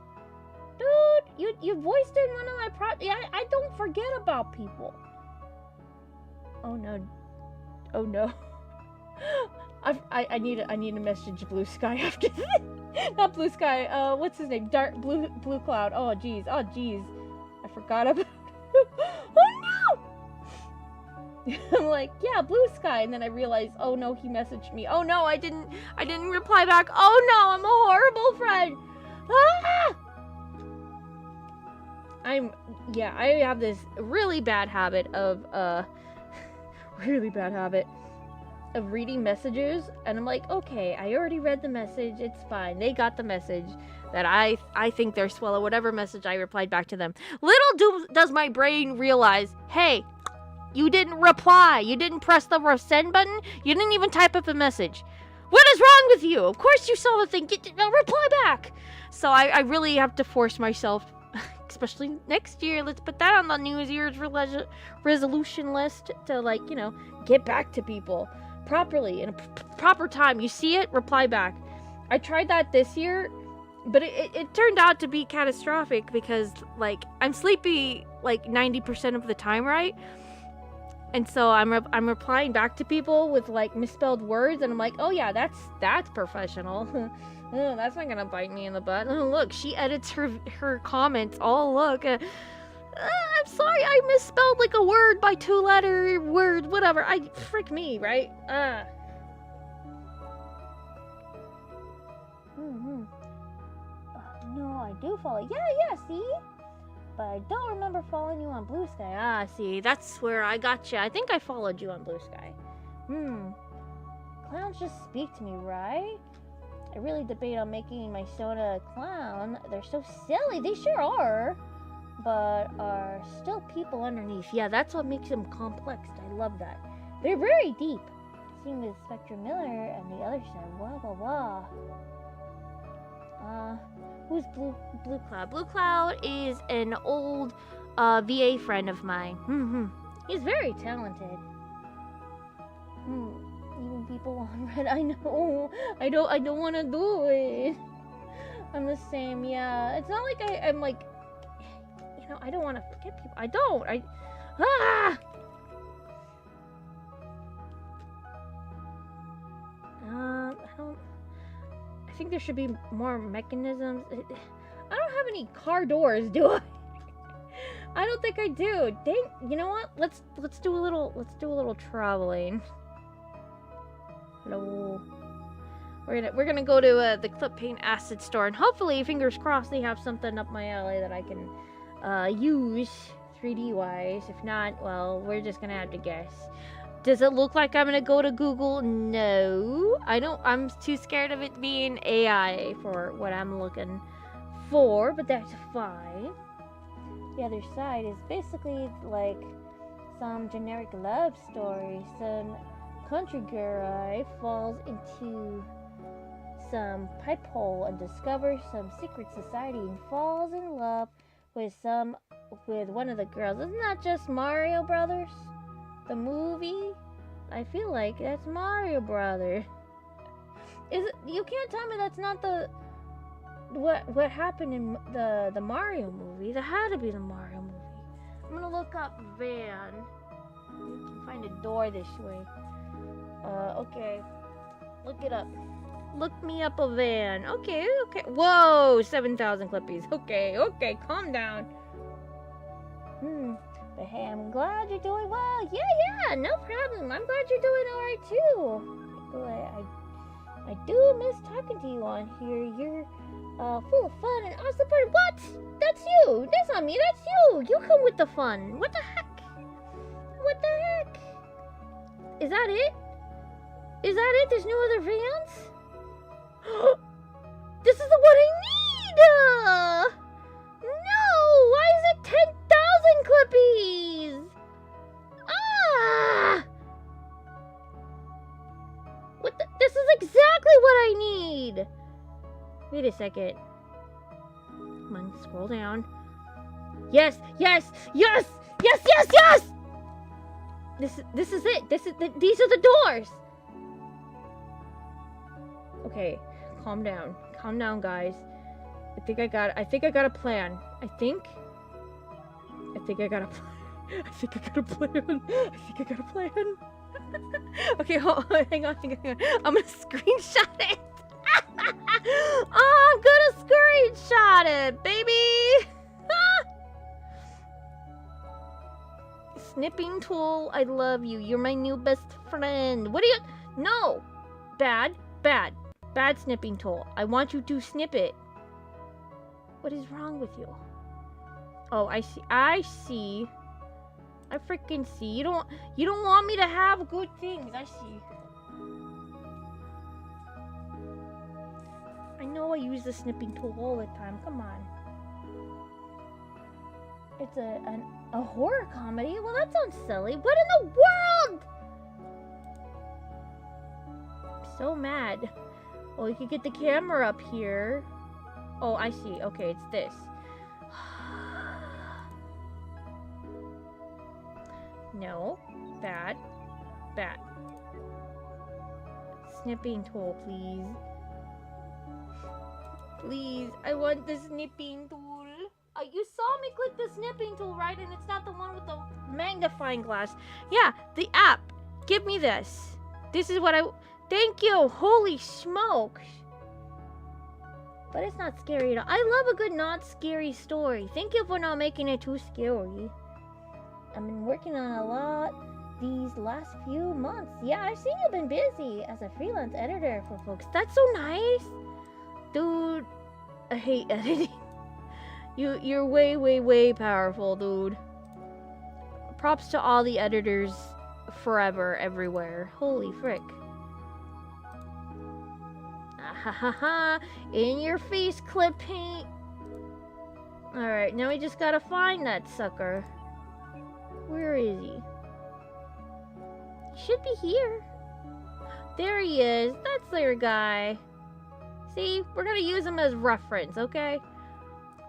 Dude, you voiced in one of my I don't forget about people. Oh no. I need to message Blue Sky after this. Not Blue Sky, what's his name? Dark Blue Cloud. Oh jeez. I forgot about Oh no! I'm like, yeah, Blue Sky, and then I realized, oh no, he messaged me. Oh no, I didn't reply back. Oh no, I'm a horrible friend. Ah! I have this really bad habit of reading messages, and I'm like, okay, I already read the message, it's fine. They got the message that I think they're swell, or whatever message I replied back to them. Little does my brain realize, hey, you didn't reply. You didn't press the send button. You didn't even type up a message. What is wrong with you? Of course you saw the thing. Reply back. So I really have to force myself, especially next year. Let's put that on the New Year's resolution list to, like, you know, get back to people properly in a proper time. You see it, reply back. I tried that this year, but it turned out to be catastrophic because, like, I'm sleepy like 90% of the time, right? And so I'm replying back to people with like misspelled words, and I'm like, oh yeah, that's professional. Oh, that's not gonna bite me in the butt. Oh, look, she edits her comments. Oh look, I'm sorry, I misspelled like a word by 2-letter word, whatever. Frick me, right? No, I do follow. Yeah, see? But I don't remember following you on Blue Sky. Ah, see, that's where I got you. I think I followed you on Blue Sky. Clowns just speak to me, right? I really debate on making my soda a clown. They're so silly. They sure are. But are still people underneath. Yeah, that's what makes them complex. I love that. They're very deep. Same with Spectre Miller and the other side. Blah, blah, blah. Who's Blue Cloud? Blue Cloud is an old VA friend of mine. He's very talented. Even people on Red, I know. I don't want to do it. I'm the same. Yeah, it's not like I'm like, you know, I don't want to forget people. I don't. I don't. I think there should be more mechanisms. I don't have any car doors, do I? I don't think I do. Dang, you know what? Let's do a little traveling. Hello. We're gonna go to the Clip Paint Acid store, and hopefully, fingers crossed, they have something up my alley that I can use 3D wise. If not, well, we're just gonna have to guess. Does it look like I'm gonna go to Google? No, I don't. I'm too scared of it being AI for what I'm looking for, but that's fine. The other side is basically like some generic love story. Some country girl falls into some pipe hole and discovers some secret society and falls in love with one of the girls. Isn't that just Mario Brothers? The movie? I feel like that's Mario Brothers. Is it? You can't tell me that's not the what happened in the Mario movie. That had to be the Mario movie. I'm gonna look up van. You can find a door this way. Okay. Look it up. Look me up a van. Okay. Whoa, 7,000 clippies. Okay, calm down. But hey, I'm glad you're doing well. Yeah, no problem. I'm glad you're doing alright too. I do miss talking to you on here. You're full of fun and awesome. What? That's you. That's not me. That's you. You come with the fun. What the heck? Is that it? Is that it? There's no other vans? This is the one I need! No! Why is it 10,000 clippies? Ah! What the? This is exactly what I need! Wait a second. Come on, scroll down. Yes! Yes! Yes! Yes! Yes! Yes! This is it. These are the doors. Okay, calm down. Calm down, guys. I think I got a plan. I think I got a plan. I think I got a plan. Okay, hold on, hang on. I'm gonna screenshot it. Oh, I'm gonna screenshot it, baby. Snipping tool, I love you. You're my new best friend. What are you? No, bad snipping tool. I want you to snip it. What is wrong with you? Oh, I see. I freaking see. You don't want me to have good things. I see. I know I use the snipping tool all the time. Come on. It's a horror comedy? Well, that sounds silly. What in the world? I'm so mad. Oh, you could get the camera up here. Oh, I see. Okay, it's this. No. Bad. Snipping tool, please. Please, I want the snipping tool. You saw me click the snipping tool, right? And it's not the one with the magnifying glass. Yeah, the app. Give me this. This is what I... Thank you. Holy smokes. But it's not scary at all. I love a good not scary story. Thank you for not making it too scary. I've been working on a lot these last few months. Yeah, I've seen you've been busy as a freelance editor for folks. That's so nice. Dude, I hate editing. You're way powerful, dude. Props to all the editors forever, everywhere. Holy frick. Ha in your face, clip paint. Alright, now we just gotta find that sucker. Where is he? He should be here. There he is. That's their guy. See, we're gonna use him as reference, okay?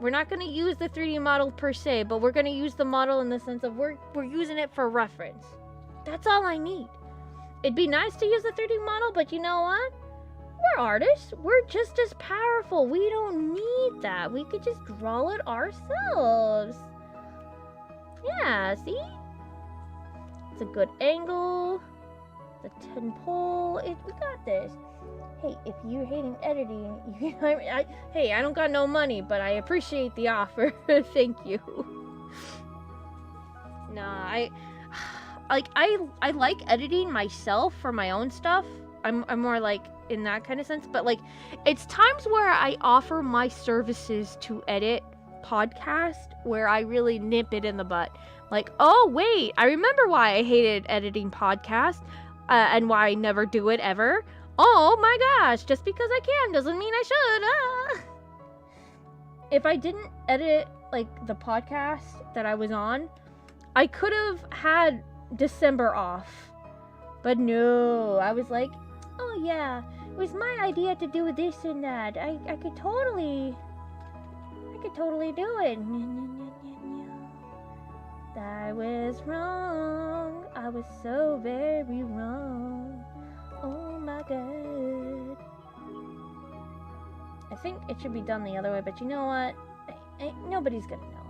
We're not gonna use the 3D model per se, but we're gonna use the model in the sense of we're using it for reference. That's all I need. It'd be nice to use the 3D model, but you know what? We're artists. We're just as powerful. We don't need that. We could just draw it ourselves. Yeah, see? It's a good angle. The 10 pole. We got this. Hey, if you're hating editing, hey, I don't got no money, but I appreciate the offer. Thank you. Nah, I like editing myself for my own stuff. I'm more like in that kind of sense, but like it's times where I offer my services to edit podcast where I really nip it in the butt. Like, oh wait, I remember why I hated editing podcast and why I never do it ever. Oh my gosh, just because I can doesn't mean I should. Ah. If I didn't edit like the podcast that I was on, I could have had December off. But no, I was like, oh yeah, it was my idea to do this and that. I could totally do it. I was wrong. I was so very wrong. Oh my god. I think it should be done the other way, but you know what? Nobody's gonna know.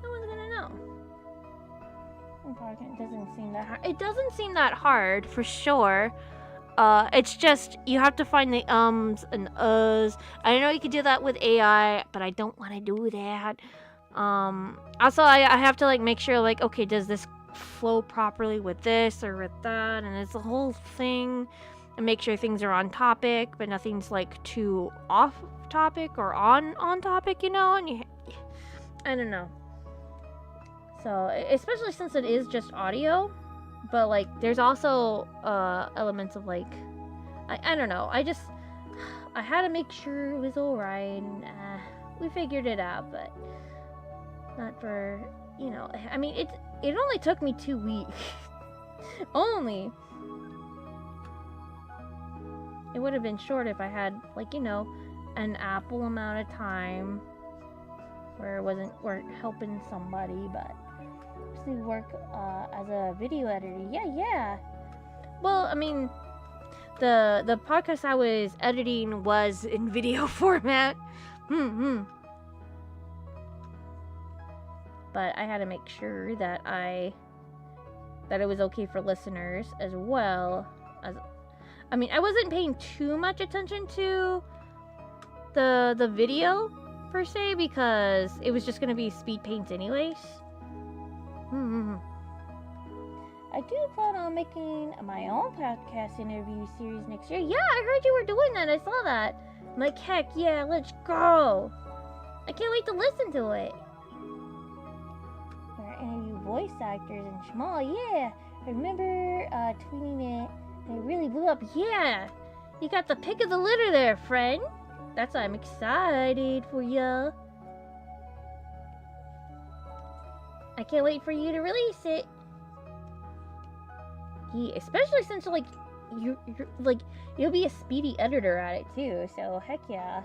No one's gonna know. It doesn't seem that hard. It doesn't seem that hard, for sure. It's just, you have to find the ums and uhs. I know you could do that with AI, but I don't want to do that. Also, I have to, like, make sure, like, okay, does this flow properly with this or with that? And it's a whole thing. And make sure things are on topic, but nothing's, like, too off topic or on topic, you know? And I don't know. So, especially since it is just audio, but like there's also elements of like I don't know. I had to make sure it was alright. We figured it out, but not for, you know, I mean, it only took me 2 weeks. Only. It would have been short if I had, like, you know, an ample amount of time where it weren't helping somebody, but mostly work as a video editor. Yeah. Well, I mean, the podcast I was editing was in video format. But I had to make sure that it was okay for listeners as well as. I mean, I wasn't paying too much attention to the video per se because it was just gonna be speed paints anyways. I do plan on making my own podcast interview series next year. Yeah, I heard you were doing that. I saw that. I'm like, heck yeah, let's go. I can't wait to listen to it. Where I interview voice actors and schmal. Yeah, I remember tweeting it. And it really blew up. Yeah, you got the pick of the litter there, friend. I'm excited for ya. I can't wait for you to release it. Yeah, especially since like you'll be a speedy editor at it too. So heck yeah.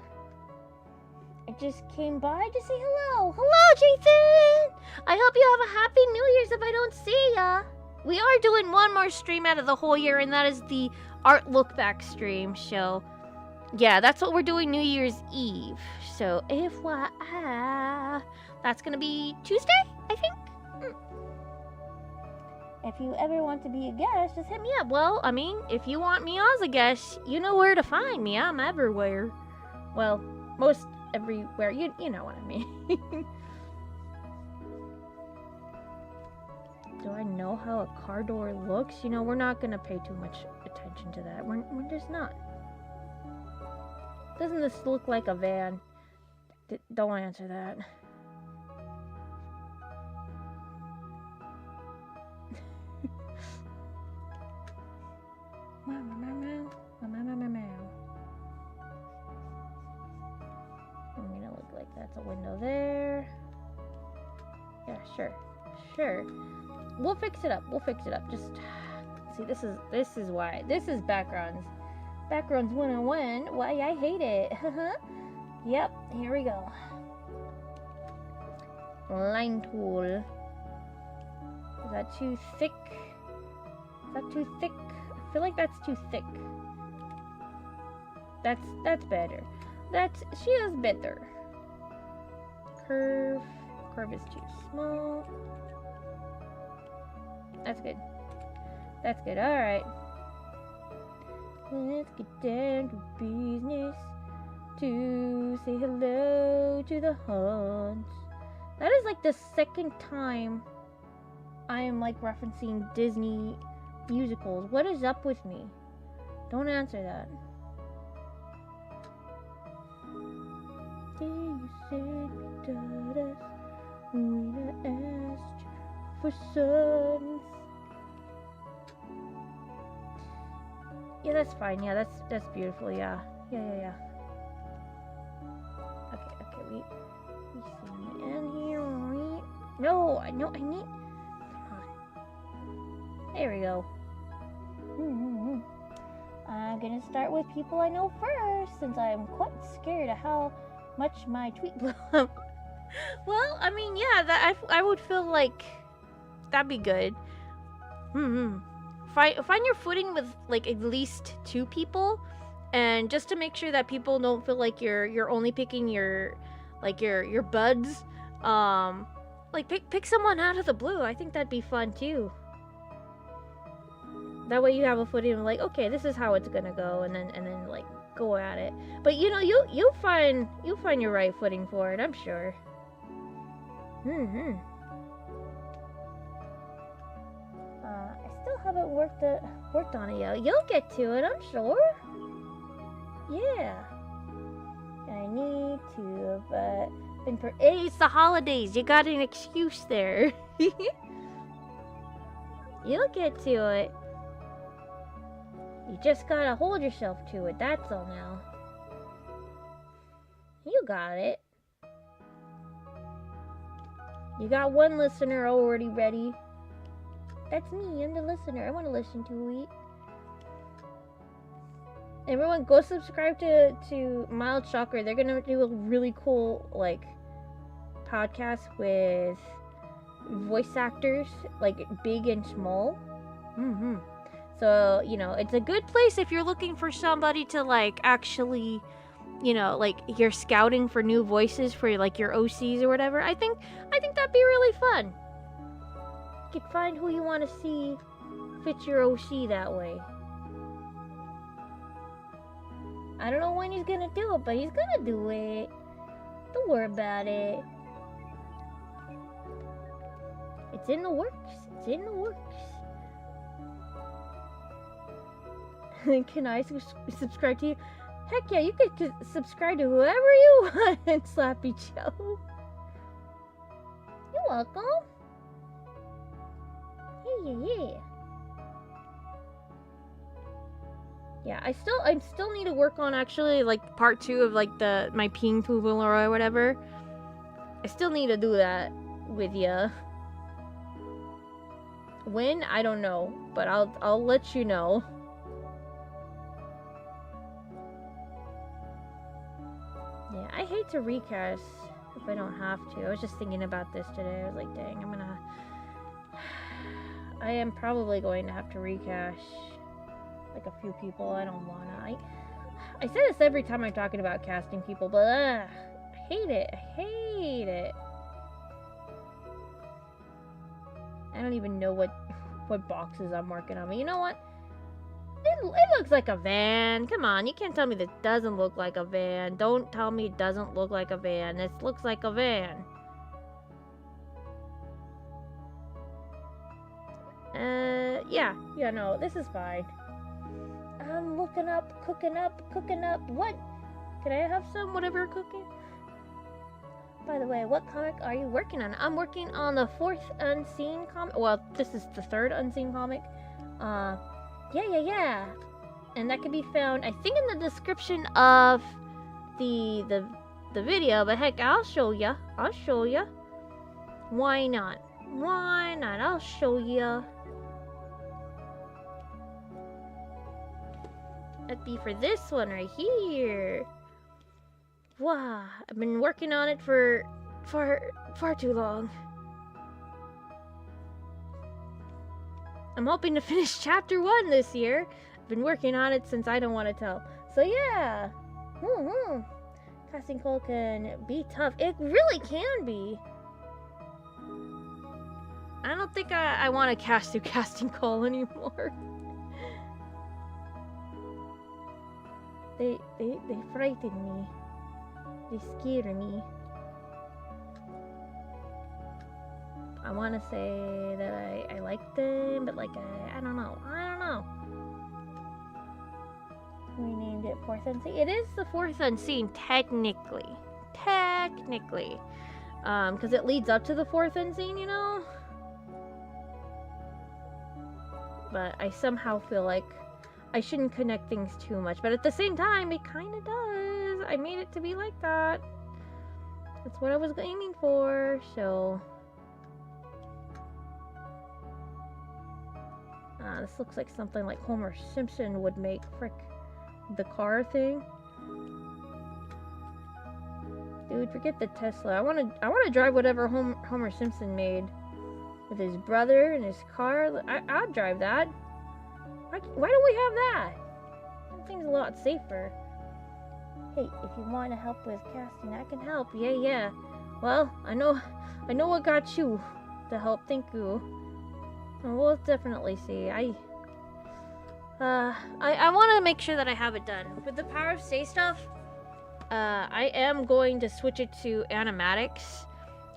I just came by to say hello. Hello, Jason. I hope you have a happy New Year's if I don't see ya. We are doing one more stream out of the whole year, and that is the art look back stream. So yeah, that's what we're doing New Year's Eve. So FYI, that's gonna be Tuesday, I think. If you ever want to be a guest, just hit me up. Well, I mean, if you want me as a guest, you know where to find me. I'm everywhere. Well, most everywhere. You know what I mean. Do I know how a car door looks? You know, we're not gonna pay too much attention to that. We're just not. Doesn't this look like a van? Don't answer that. I'm gonna look like that's a window there. Yeah, sure. We'll fix it up. Just see, this is why. This is backgrounds. Backgrounds 101. Why I hate it. Yep, here we go. Line tool. Is that too thick? I feel like that's too thick. That's better. She is better. Curve is too small. That's good. Alright. Let's get down to business to say hello to the haunts. That is like the second time I am like referencing Disney musicals. What is up with me? Don't answer that. You said you taught us when I asked for sons. Yeah, that's fine. Yeah, that's beautiful. Yeah. Okay, we see me in here. No, I need. Come on. There we go. I'm gonna start with people I know first, since I'm quite scared of how much my tweet blew up. Well, I mean, yeah, I would feel like that'd be good. Find your footing with like at least 2 people, and just to make sure that people don't feel like you're only picking your buds. Like pick someone out of the blue. I think that'd be fun too. That way you have a footing of like, okay, this is how it's gonna go, and then like go at it. But you know, you'll find your right footing for it, I'm sure. I still haven't worked on it yet. You'll get to it, I'm sure. Yeah. I need to, but hey, it's the holidays. You got an excuse there. You'll get to it. You just gotta hold yourself to it, that's all now. You got it. You got one listener already ready. That's me, I'm the listener. I want to listen to it. Everyone, go subscribe to Mild Shocker. They're gonna do a really cool, like, podcast with voice actors, like, big and small. So, you know, it's a good place if you're looking for somebody to, like, actually, you know, like, you're scouting for new voices for, like, your OCs or whatever. I think that'd be really fun. You could find who you want to see fit your OC that way. I don't know when he's gonna do it, but he's gonna do it. Don't worry about it. It's in the works. It's in the works. Can I subscribe to you? Heck yeah, you could subscribe to whoever you want, Slappy Joe. You're welcome. Yeah. Yeah, I still need to work on actually like part 2 of like my peeing pool or whatever. I still need to do that with ya. When? I don't know, but I'll let you know. Yeah, I hate to recast if I don't have to. I was just thinking about this today. I was like, dang, I am probably going to have to recash like a few people. I don't wanna. I say this every time I'm talking about casting people, but I hate it. I hate it. I don't even know what boxes I'm working on. But you know what? It looks like a van. Come on, you can't tell me this doesn't look like a van. Don't tell me it doesn't look like a van. This looks like a van. Yeah, no, this is fine. I'm cooking up. What? Can I have some whatever you're cooking? By the way, what comic are you working on? I'm working on the 4th Unseen comic. Well, this is the 3rd Unseen comic. Yeah. And that can be found, I think, in the description of the video. But heck, I'll show ya. Why not? I'll show ya. That'd be for this one right here. Wow, I've been working on it for far too long. I'm hoping to finish chapter 1 this year. I've been working on it since I don't want to tell. So yeah. Casting call can be tough. It really can be. I don't think I want to cast through casting call anymore. They frighten me. They scare me. I want to say that I like them, but like I don't know. We named it 4th Unseen. It is the 4th Unseen technically, because it leads up to the 4th Unseen, you know. But I somehow feel like I shouldn't connect things too much, but at the same time, it kind of does. I made it to be like that. That's what I was aiming for, so. This looks like something like Homer Simpson would make. Frick. The car thing. Dude, forget the Tesla. I want to drive whatever Homer Simpson made. With his brother and his car. I'd drive that. Why don't we have that? That thing's a lot safer. Hey, if you want to help with casting, I can help. Yeah. Well, I know what got you to help. Thank you. And we'll definitely see. I want to make sure that I have it done. With the Power of Stay stuff, I am going to switch it to animatics.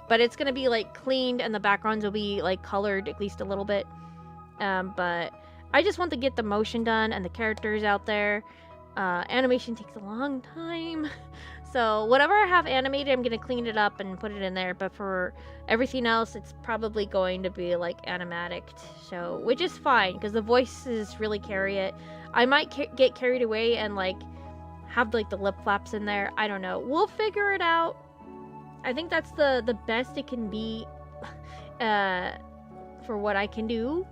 But it's going to be, like, cleaned and the backgrounds will be, like, colored at least a little bit. But I just want to get the motion done and the characters out there. Animation takes a long time. So whatever I have animated, I'm gonna clean it up and put it in there. But for everything else, it's probably going to be like animatic. So, which is fine because the voices really carry it. I might get carried away and like have like the lip flaps in there. I don't know. We'll figure it out. I think that's the best it can be for what I can do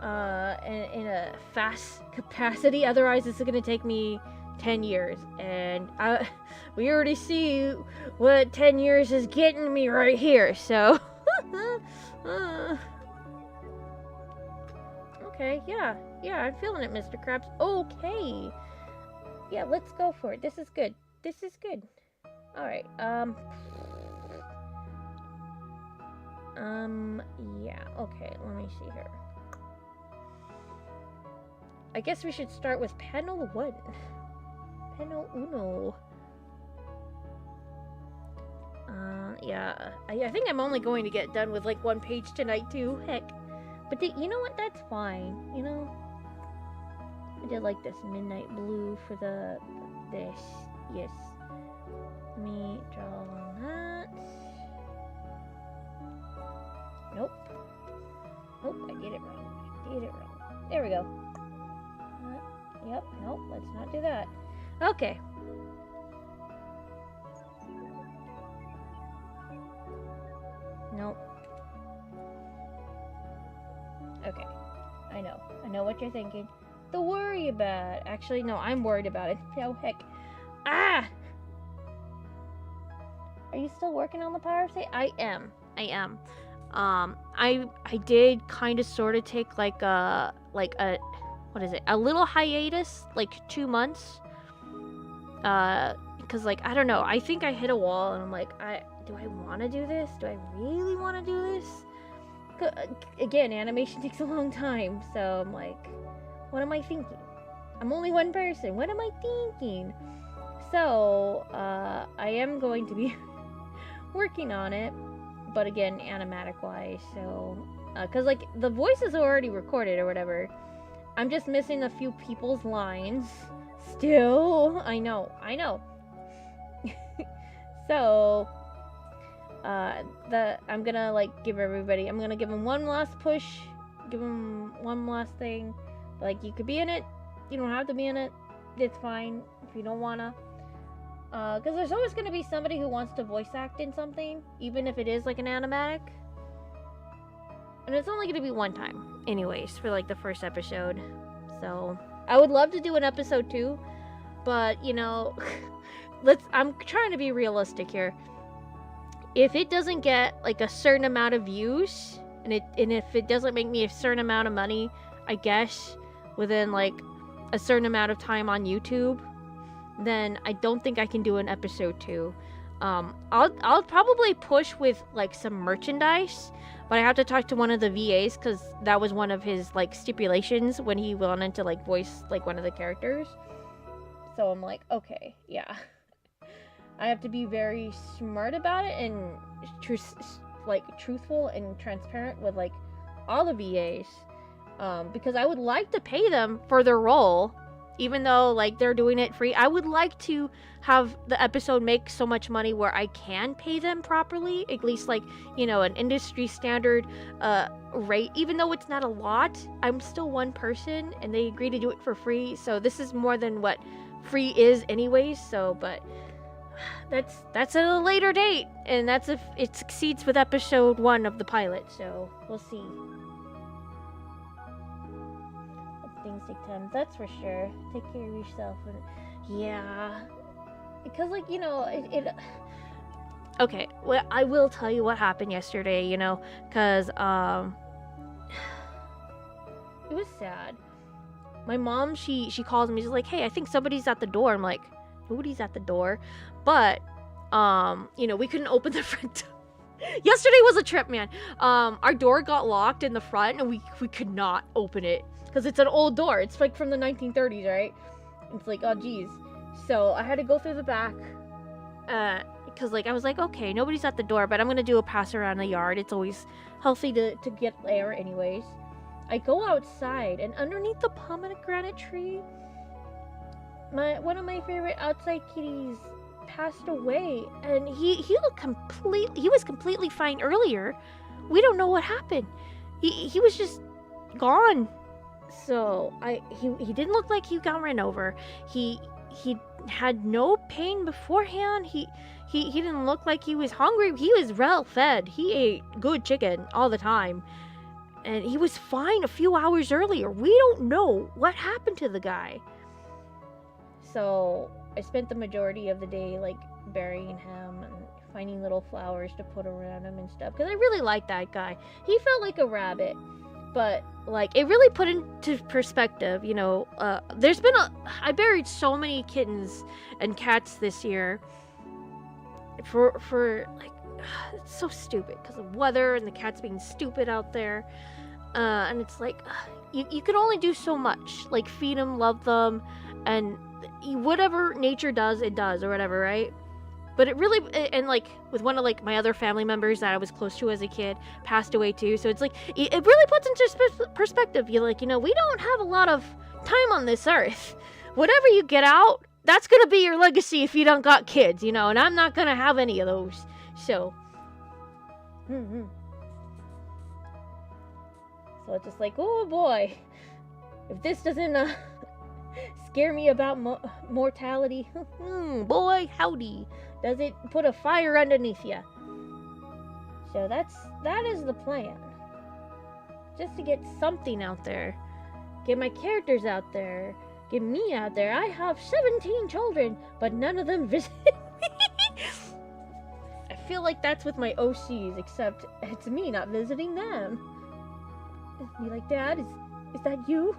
in a fast capacity. Otherwise, it's gonna take me 10 years, and we already see what 10 years is getting me right here, so okay, yeah, I'm feeling it, Mr. Krabs. Okay, yeah, let's go for it. This is good. Alright, yeah, okay, let me see here. I guess we should start with panel 1. Panel uno. Yeah, I think I'm only going to get done with like 1 page tonight too. Heck, but you know what? That's fine. You know, I did like this midnight blue for this. Yes. Let me draw that. Nope. I did it wrong. There we go. Yep. Nope. Let's not do that. Okay. Nope. Okay. I know what you're thinking. Don't worry about it. Actually, no, I'm worried about it. Oh, heck. Ah! Are you still working on the power state? I am. I did kind of sort of take like a what is it? A little hiatus, like 2 months. Because like, I don't know, I think I hit a wall and I'm like, do I want to do this? Do I really want to do this? Again, animation takes a long time, so I'm like, what am I thinking? I'm only one person. What am I thinking? So, I am going to be working on it, but again, animatic-wise, so, because like, the voices are already recorded or whatever. I'm just missing a few people's lines. Still, I know. So, I'm gonna like give them one last push, give them one last thing. Like, you could be in it, you don't have to be in it. It's fine if you don't wanna. Because there's always gonna be somebody who wants to voice act in something, even if it is like an animatic. And it's only gonna be one time, anyways, for like the first episode. So I would love to do an episode 2, but you know, I'm trying to be realistic here. If it doesn't get like a certain amount of views, and if it doesn't make me a certain amount of money, I guess, within like a certain amount of time on YouTube, then I don't think I can do an episode 2. I'll probably push with like some merchandise, but I have to talk to one of the VAs because that was one of his like stipulations when he wanted to like voice like one of the characters. So I'm like, okay, yeah. I have to be very smart about it and truthful and transparent with like all the VAs, because I would like to pay them for their role. Even though like they're doing it free, I would like to have the episode make so much money where I can pay them properly, at least like, you know, an industry standard rate. Even though it's not a lot, I'm still one person and they agree to do it for free, so this is more than what free is anyways. So, but that's at a later date, and that's if it succeeds with episode 1 of the pilot, so we'll see. Things take time, that's for sure. Take care of yourself. And yeah, because like, you know, it okay, well, I will tell you what happened yesterday, you know, because it was sad. My mom, she calls me, she's like, hey, I think somebody's at the door. I'm like, nobody's at the door, but you know, we couldn't open the front door. Yesterday was a trip, man. Our door got locked in the front and we could not open it because it's an old door. It's like from the 1930s, right? It's like, oh geez. So I had to go through the back because like I was like, okay, nobody's at the door, but I'm gonna do a pass around the yard. It's always healthy to get air anyways. I go outside, and underneath the pomegranate tree, one of my favorite outside kitties passed away, and he was completely fine earlier. We don't know what happened. He was just gone. So he didn't look like he got ran over. He had no pain beforehand. He didn't look like he was hungry. He was well fed. He ate good chicken all the time. And he was fine a few hours earlier. We don't know what happened to the guy. So I spent the majority of the day like burying him and finding little flowers to put around him and stuff. Because I really liked that guy. He felt like a rabbit. But like it really put into perspective, you know, I buried so many kittens and cats this year for like, it's so stupid because of weather and the cats being stupid out there. And it's like, you can only do so much. Like feed them, love them, and whatever nature does, it does, or whatever, right? But it really, and like with one of like my other family members that I was close to as a kid passed away too. So it's like, it really puts into perspective. You're like, you know, we don't have a lot of time on this earth. Whatever you get out, that's going to be your legacy if you don't got kids, you know, and I'm not going to have any of those. So, So it's just like, oh boy, if this doesn't scare me about mortality, boy, howdy. Does it put a fire underneath you? So that is the plan. Just to get something out there. Get my characters out there. Get me out there. I have 17 children, but none of them visit me. I feel like that's with my OCs, except it's me not visiting them. Be like, Dad, is that you?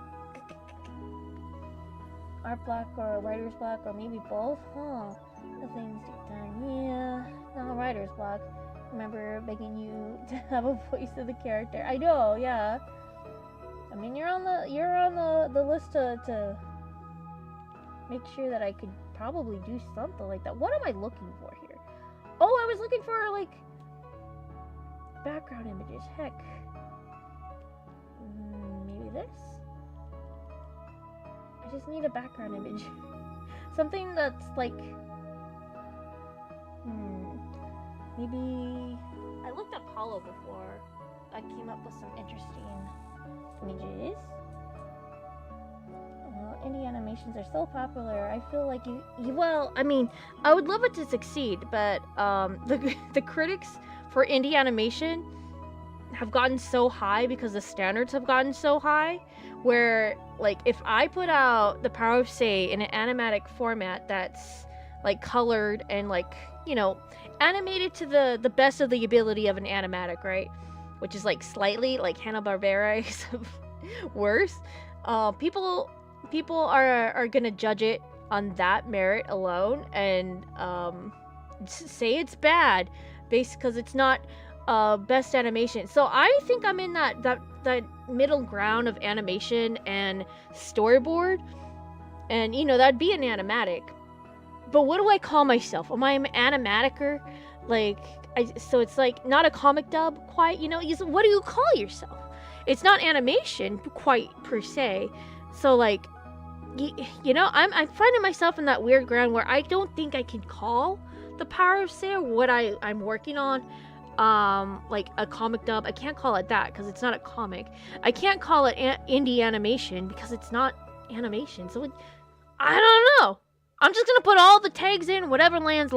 Art block or writer's block or maybe both? Huh. Nothing's done. Yeah. No, writer's block. Remember begging you to have a voice of the character. I know, yeah. I mean, you're on the list to make sure that I could probably do something like that. What am I looking for here? Oh, I was looking for like background images. Heck. Maybe this? I just need a background image. Something that's like... Maybe... I looked at Hollow before. I came up with some interesting images. Indie animations are so popular. I feel like well, I mean, I would love it to succeed, but the critics for indie animation have gotten so high because the standards have gotten so high, where like if I put out The Power of Say in an animatic format that's like colored and like, you know, animated to the best of the ability of an animatic, right, which is like slightly like Hanna-Barbera is worse, people are gonna judge it on that merit alone and say it's bad based because it's not best animation. So I think I'm in that middle ground of animation and storyboard, and you know, that'd be an animatic. But what do I call myself? Am I an animaticer? Like, so it's like not a comic dub quite, you know. What do you call yourself? It's not animation quite per se. So like, you know, I'm finding myself in that weird ground where I don't think I can call The Power of Say what I'm working on like a comic dub. I can't call it that because it's not a comic. I can't call it indie animation because it's not animation. So I don't know. I'm just gonna put all the tags in, whatever lands.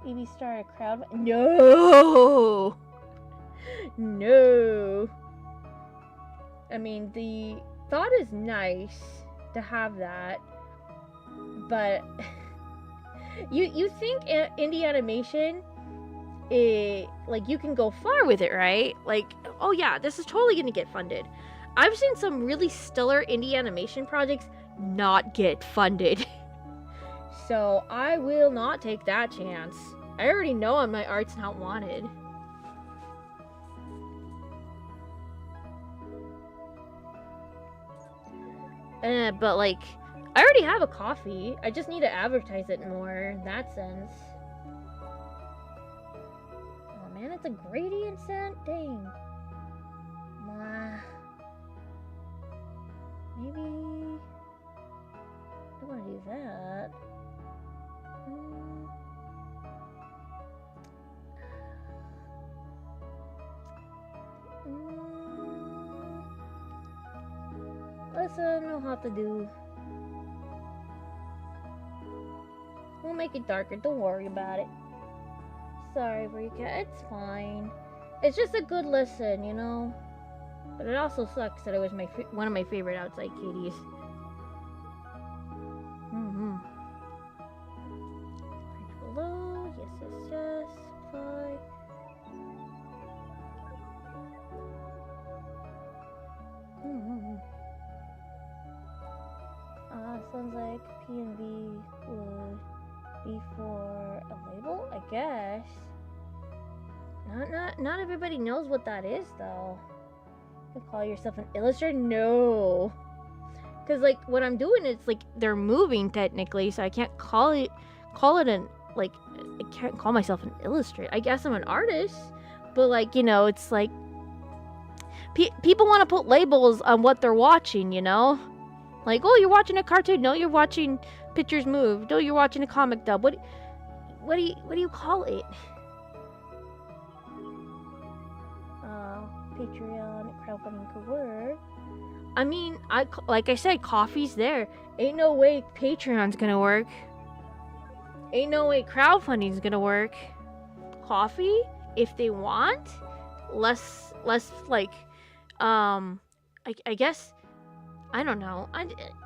Maybe start a crowd. No. I mean, the thought is nice to have that, but you think indie animation, like you can go far with it, right? Like, oh yeah, this is totally gonna get funded. I've seen some really stellar indie animation projects not get funded. So I will not take that chance. I already know my art's not wanted. But like, I already have a coffee. I just need to advertise it more in that sense. Oh man, it's a gradient scent? Dang. Maybe I don't want to do that. Listen, we'll have to do. We'll make it darker. Don't worry about it. Sorry, Rika. It's fine. It's just a good listen, you know. But it also sucks that it was one of my favorite outside kitties. Right below. Yes. Apply. Sounds like PNV would be for a label, I guess. Not everybody knows what that is, though. You call yourself an illustrator? No. Because, like, what I'm doing is, like, they're moving, technically, so I can't call it an, like, I can't call myself an illustrator. I guess I'm an artist, but, like, you know, it's like, people want to put labels on what they're watching, you know? Like, oh, you're watching a cartoon. No, you're watching pictures move. No, you're watching a comic dub. What do you call it? Patreon crowdfunding could work. I mean, like I said, coffee's there. Ain't no way Patreon's gonna work. Ain't no way crowdfunding's gonna work. Coffee, if they want, less like, I guess. I don't know.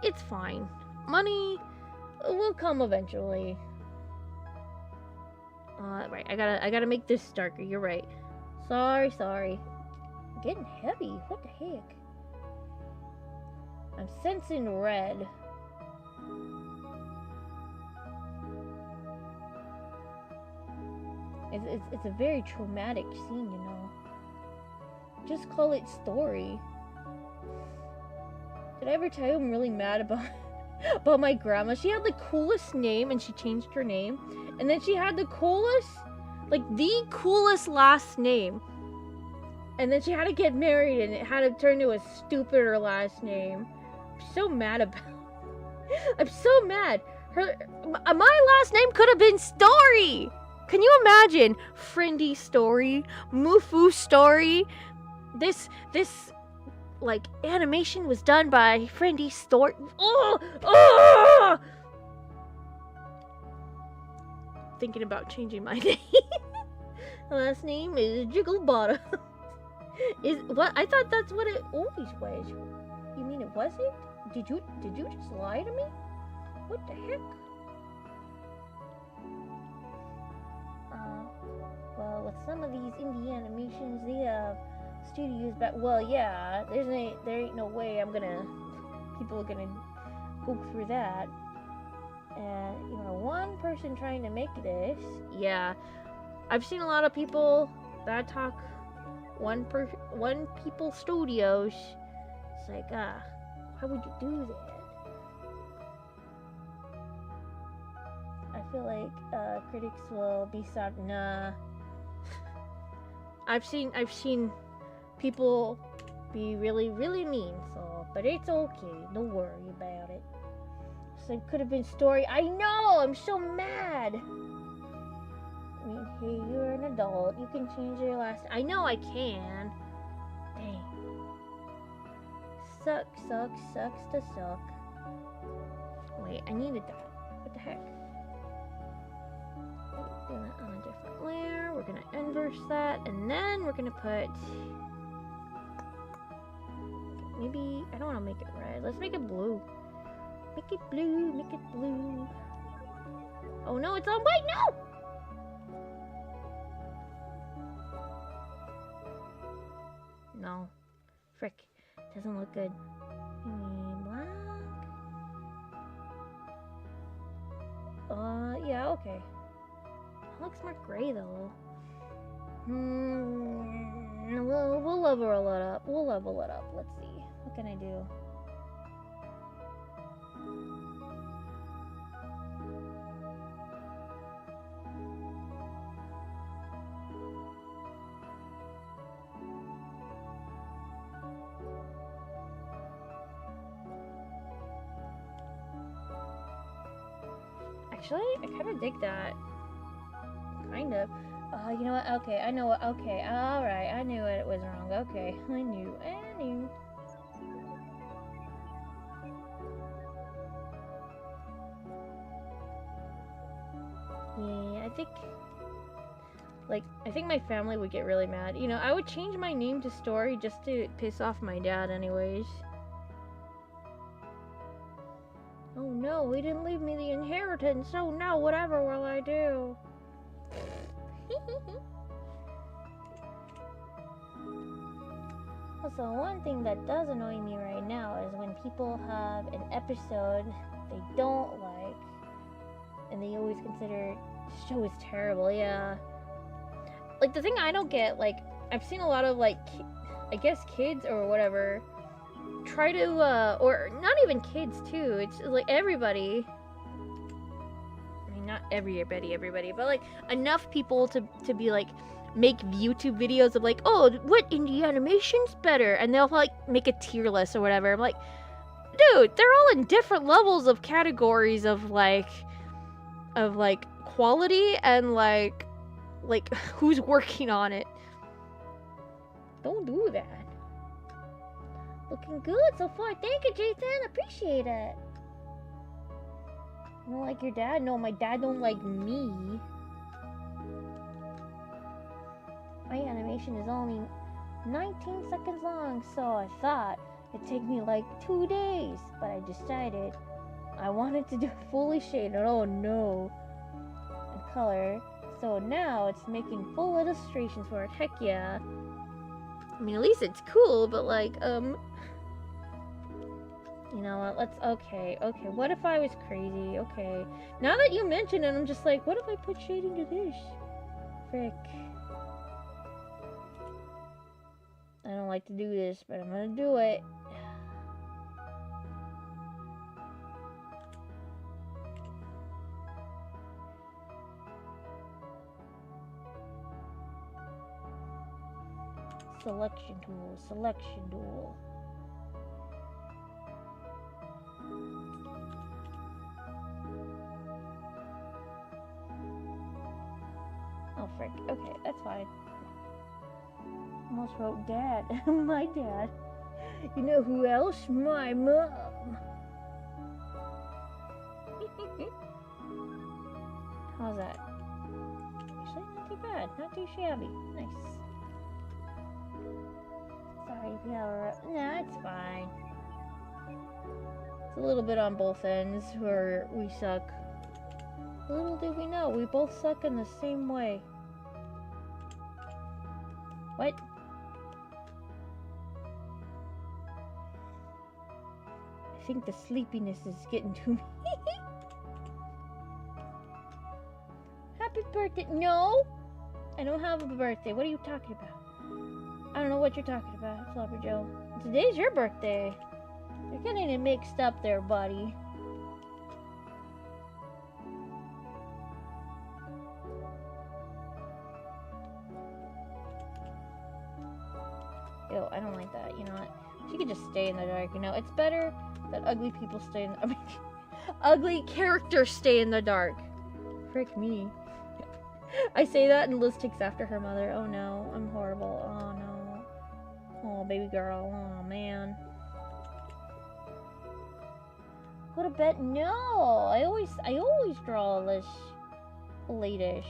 It's fine. Money will come eventually. Right. I gotta make this darker. You're right. Sorry. Getting heavy. What the heck? I'm sensing red. It's a very traumatic scene, you know. Just call it story. Did I ever tell you I'm really mad about my grandma? She had the coolest name and she changed her name. And then she had the coolest last name. And then she had to get married and it had to turn to a stupider last name. I'm so mad about it. I'm so mad. My last name could have been Story. Can you imagine? Friendy Story, Mufu Story. This like animation was done by Friendy Story. Oh! Thinking about changing my name. Last name is Jigglebottom. Is what? I thought that's what it always was. You mean it wasn't? Did you just lie to me? What the heck? Well, with some of these indie animations, they have studios back. Well, yeah, there ain't no way people are gonna go through that. And you know, one person trying to make this. Yeah, I've seen a lot of people that talk one people studios. It's like, why would you do that? I feel like critics will be sad. Nah. I've seen people be really, really mean, so, but it's okay. Don't worry about it. So it could have been Story. I know! I'm so mad! I mean, hey, you're an adult. You can change your last... I know I can. Dang. Sucks to suck. Wait, I needed that. What the heck? Do that on a different layer. We're gonna inverse that, and then we're gonna put... Maybe... I don't want to make it red. Let's make it blue. Make it blue. Oh no, it's on white! No! No. Frick. Doesn't look good. Black. Yeah, okay. Looks more gray though. We'll level it up. Let's see. What can I do? Actually, I kind of dig that. Kind of. You know what? Okay, I know what. Okay, alright. I knew it was wrong. Okay, I knew. Yeah, I think my family would get really mad. You know, I would change my name to Story just to piss off my dad anyways. Oh no, he didn't leave me the inheritance. Oh no, whatever will I do? Also, one thing that does annoy me right now is when people have an episode they don't like and they always consider the show is terrible. Yeah. Like, the thing I don't get, like, I've seen a lot of, like, I guess kids or whatever try to, or not even kids too, it's like everybody. I mean, not everybody, but like enough people to be like, make YouTube videos of like, oh, what indie animation's better? And they'll like make a tier list or whatever. I'm like, dude, they're all in different levels of categories of quality and like who's working on it. Don't do that. Looking good so far. Thank you, Jason. Appreciate it. You don't like your dad? No, my dad don't like me. My animation is only 19 seconds long, so I thought it'd take me like 2 days. But I decided I wanted to do fully shaded. Oh no. And color. So now it's making full illustrations for it. Heck yeah. I mean, at least it's cool, but like, you know what, okay, what if I was crazy? Okay. Now that you mention it, I'm just like, what if I put shading to this? Frick. I don't like to do this, but I'm gonna do it. Selection tool. Oh, frick. Okay, that's fine. Almost wrote dad. My dad. You know who else? My mom. How's that? Actually, not too bad. Not too shabby. Nice. Sorry if you have a... Nah, it's fine. It's a little bit on both ends where we suck. Little did we know, we both suck in the same way. What? I think the sleepiness is getting to me. Happy birthday. No! I don't have a birthday. What are you talking about? I don't know what you're talking about, Flopper Joe. Today's your birthday. You're getting it mixed up there, buddy. Ew, I don't like that. You know what? She could just stay in the dark. You know, it's better that ugly people stay in the... I mean, ugly characters stay in the dark. Frick me. I say that and Liz takes after her mother. Oh no, I'm horrible. Oh no. Oh, baby girl. Oh man. Go to bed. No, I always draw this late-ish.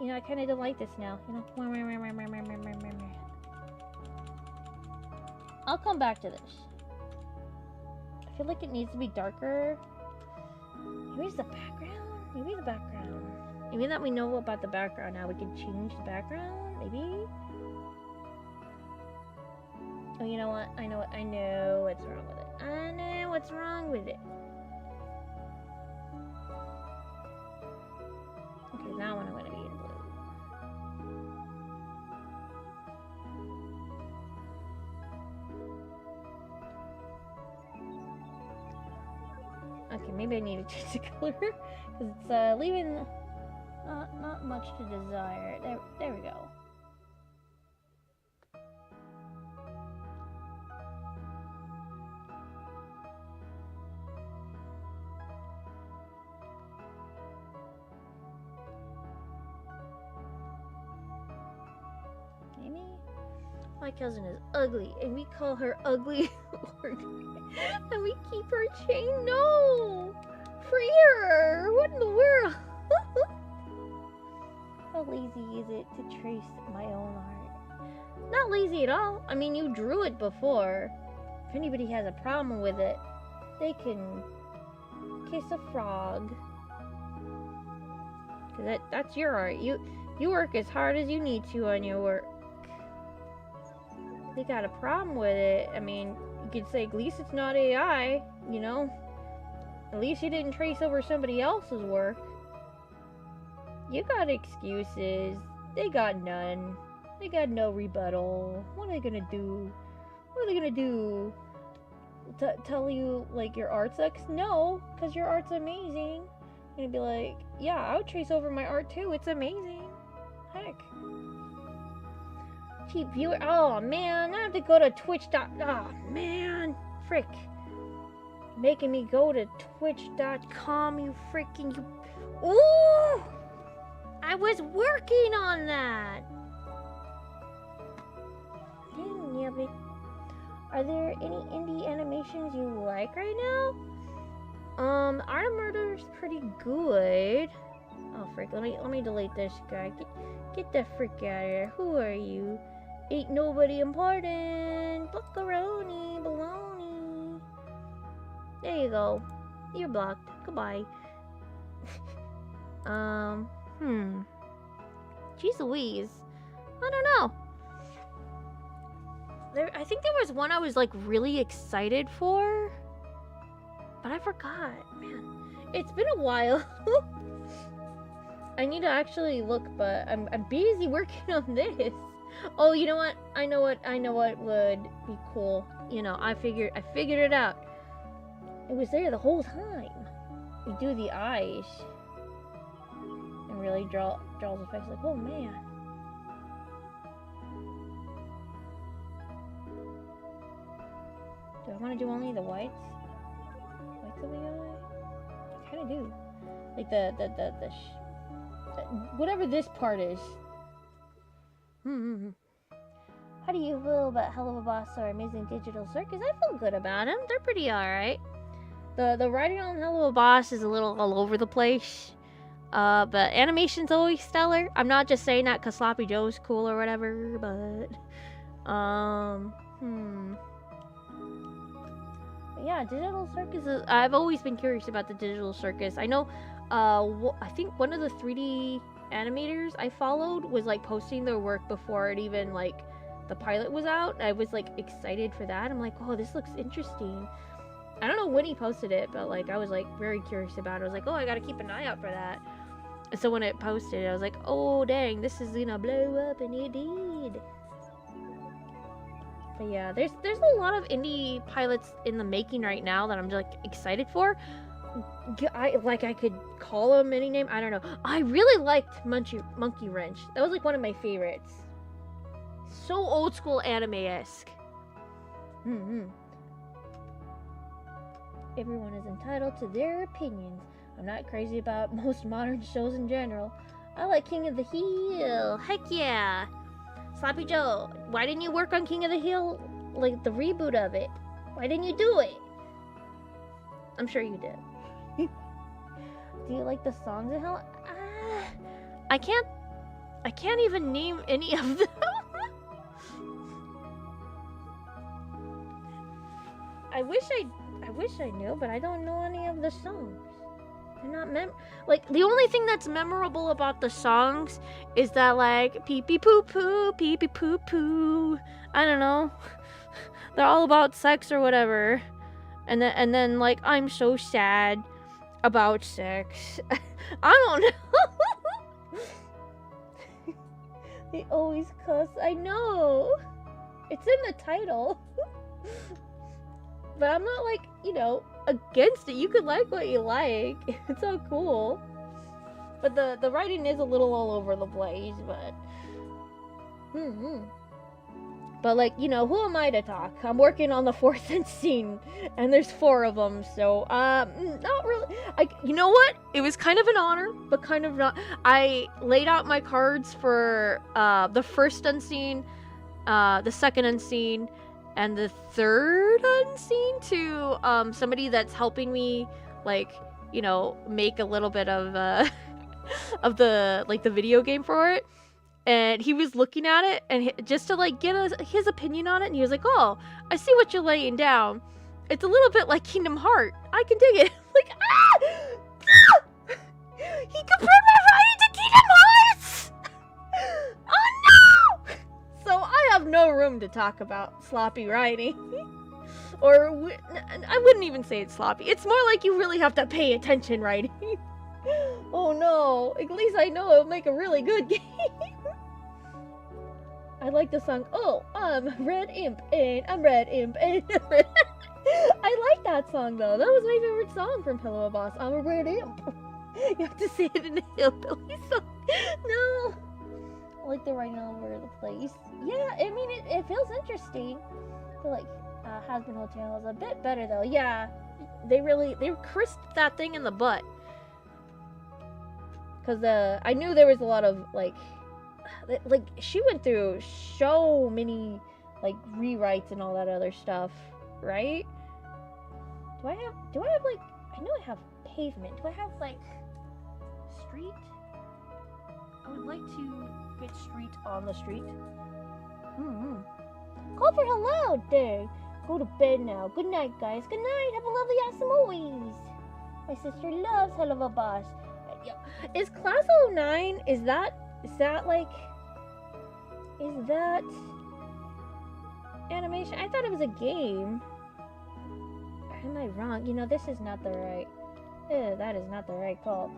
You know, I kind of don't like this now. You know. I'll come back to this. I feel like it needs to be darker. Maybe it's the background. Maybe the background. Maybe that we know about the background now. We can change the background. Maybe. Oh, you know what? I know what's wrong with it. I know what's wrong with it. Okay, that one I'm gonna be in blue. Okay, maybe I need to change the color because it's leaving not much to desire. There we go. My cousin is ugly, and we call her ugly. And we keep her chained. No! Free her! What in the world? How lazy is it to trace my own art? Not lazy at all. I mean, you drew it before. If anybody has a problem with it, they can kiss a frog. Cause that's your art. You work as hard as you need to on your work. They got a problem with it. I mean, you could say at least it's not AI, you know? At least you didn't trace over somebody else's work. You got excuses. They got none. They got no rebuttal. What are they gonna do? What are they gonna do? Tell you, like, your art sucks? No, because your art's amazing. You're gonna be like, yeah, I would trace over my art too. It's amazing. Heck. Cheap viewer. Oh, man. I have to go to Twitch. Oh, man. Frick. Making me go to twitch.com, you freaking... Ooh! I was working on that. Are there any indie animations you like right now? Art of Murder's pretty good. Oh frick, let me delete this guy. Get the frick out of here. Who are you? Ain't nobody important. Buckaroni, baloney. There you go. You're blocked. Goodbye. Jeez Louise. I don't know. I think there was one I was like really excited for, but I forgot. Man, it's been a while. I need to actually look, but I'm busy working on this. Oh, you know what? I know what would be cool. You know, I figured it out. It was there the whole time. You do the eyes and really draws effects. Like, oh man. Do I want to do only the whites? Whites of the eye? I kind of do. Like whatever this part is. How do you feel about Hell of a Boss or Amazing Digital Circus? I feel good about them. They're pretty alright. The writing on Hell of a Boss is a little all over the place. But animation's always stellar. I'm not just saying that because Sloppy Joe's cool or whatever, but... Yeah, Digital Circus is... I've always been curious about the Digital Circus. I know, I think one of the 3D animators I followed was, like, posting their work before it even, like, the pilot was out. I was, like, excited for that. I'm like, oh, this looks interesting. I don't know when he posted it, but, like, I was, like, very curious about it. I was like, oh, I gotta keep an eye out for that. And so when it posted, I was like, oh, dang, this is gonna blow up, and it did. But yeah, there's a lot of indie pilots in the making right now that I'm like excited for. I could call them any name. I don't know. I really liked Monkey Wrench. That was like one of my favorites. So old school anime-esque. Everyone is entitled to their opinions. I'm not crazy about most modern shows in general. I like King of the Hill. Heck yeah. Sloppy Joe, why didn't you work on King of the Hill, like the reboot of it? Why didn't you do it? I'm sure you did. Do you like the songs in Hell? I can't even name any of them. I wish I knew, but I don't know any of the songs. They're not like, the only thing that's memorable about the songs is that, like, pee pee poo poo, pee pee poo poo. I don't know. They're all about sex or whatever. And then like, I'm so sad about sex. I don't know. They always cuss. I know. It's in the title. But I'm not, like, you know, against it. You could like what you like. It's all cool. But the writing is a little all over the place, but... But, like, you know, who am I to talk? I'm working on the 4th scene, and there's 4 of them, so, not really... you know what? It was kind of an honor, but kind of not... I laid out my cards for, the 1st unseen the second unseen, and the third unseen to somebody that's helping me, like, you know, make a little bit of of the video game for it. And he was looking at it, and just to like get his opinion on it, and he was like, "Oh, I see what you're laying down. It's a little bit like Kingdom Heart. I can dig it." Like, he compared my writing to Kingdom Hearts. Oh no! So I have no room to talk about sloppy writing. Or I wouldn't even say it's sloppy. It's more like you really have to pay attention writing. Oh no! At least I know it'll make a really good game. I like the song, "Oh, I'm Red Imp, and I'm Red Imp, and I'm Red..." I like that song, though. That was my favorite song from Pillow Boss. I'm a Red Imp. You have to say it in a hillbilly song. No. I like the writing all over the place. Yeah, I mean, it feels interesting. I feel like Has Been Hotel is a bit better, though. Yeah, they crisped that thing in the butt. Because I knew there was a lot of, like, she went through so many, like, rewrites and all that other stuff, right? Do I have, like, I know I have pavement. Do I have, like, street? I would like to get street on the street. Call for hello day. Go to bed now. Good night, guys. Good night. Have a lovely awesome always. My sister loves Hello Boss. Is Class 09, is that animation? I thought it was a game. Am I wrong? You know, this is not the right, that is not the right call.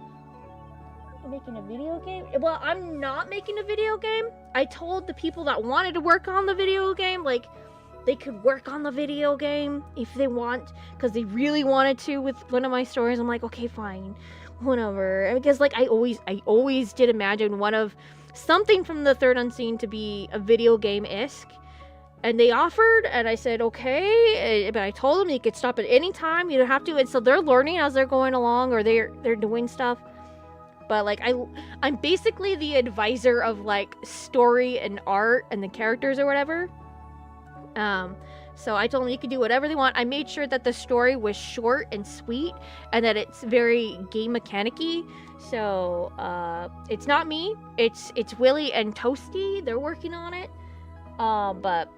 Making a video game? Well, I'm not making a video game. I told the people that wanted to work on the video game, like, they could work on the video game if they want, because they really wanted to with one of my stories. I'm like, okay, fine. Whatever, because like I always did imagine something from the third unseen to be a video game-esque, and they offered, and I said okay, but I told them you could stop at any time, you don't have to, and so they're learning as they're going along, or they're doing stuff, but like I'm basically the advisor of like story and art and the characters or whatever. So I told them you could do whatever they want. I made sure that the story was short and sweet, and that it's very game mechanic-y. So it's not me. It's Willie and Toasty. They're working on it. But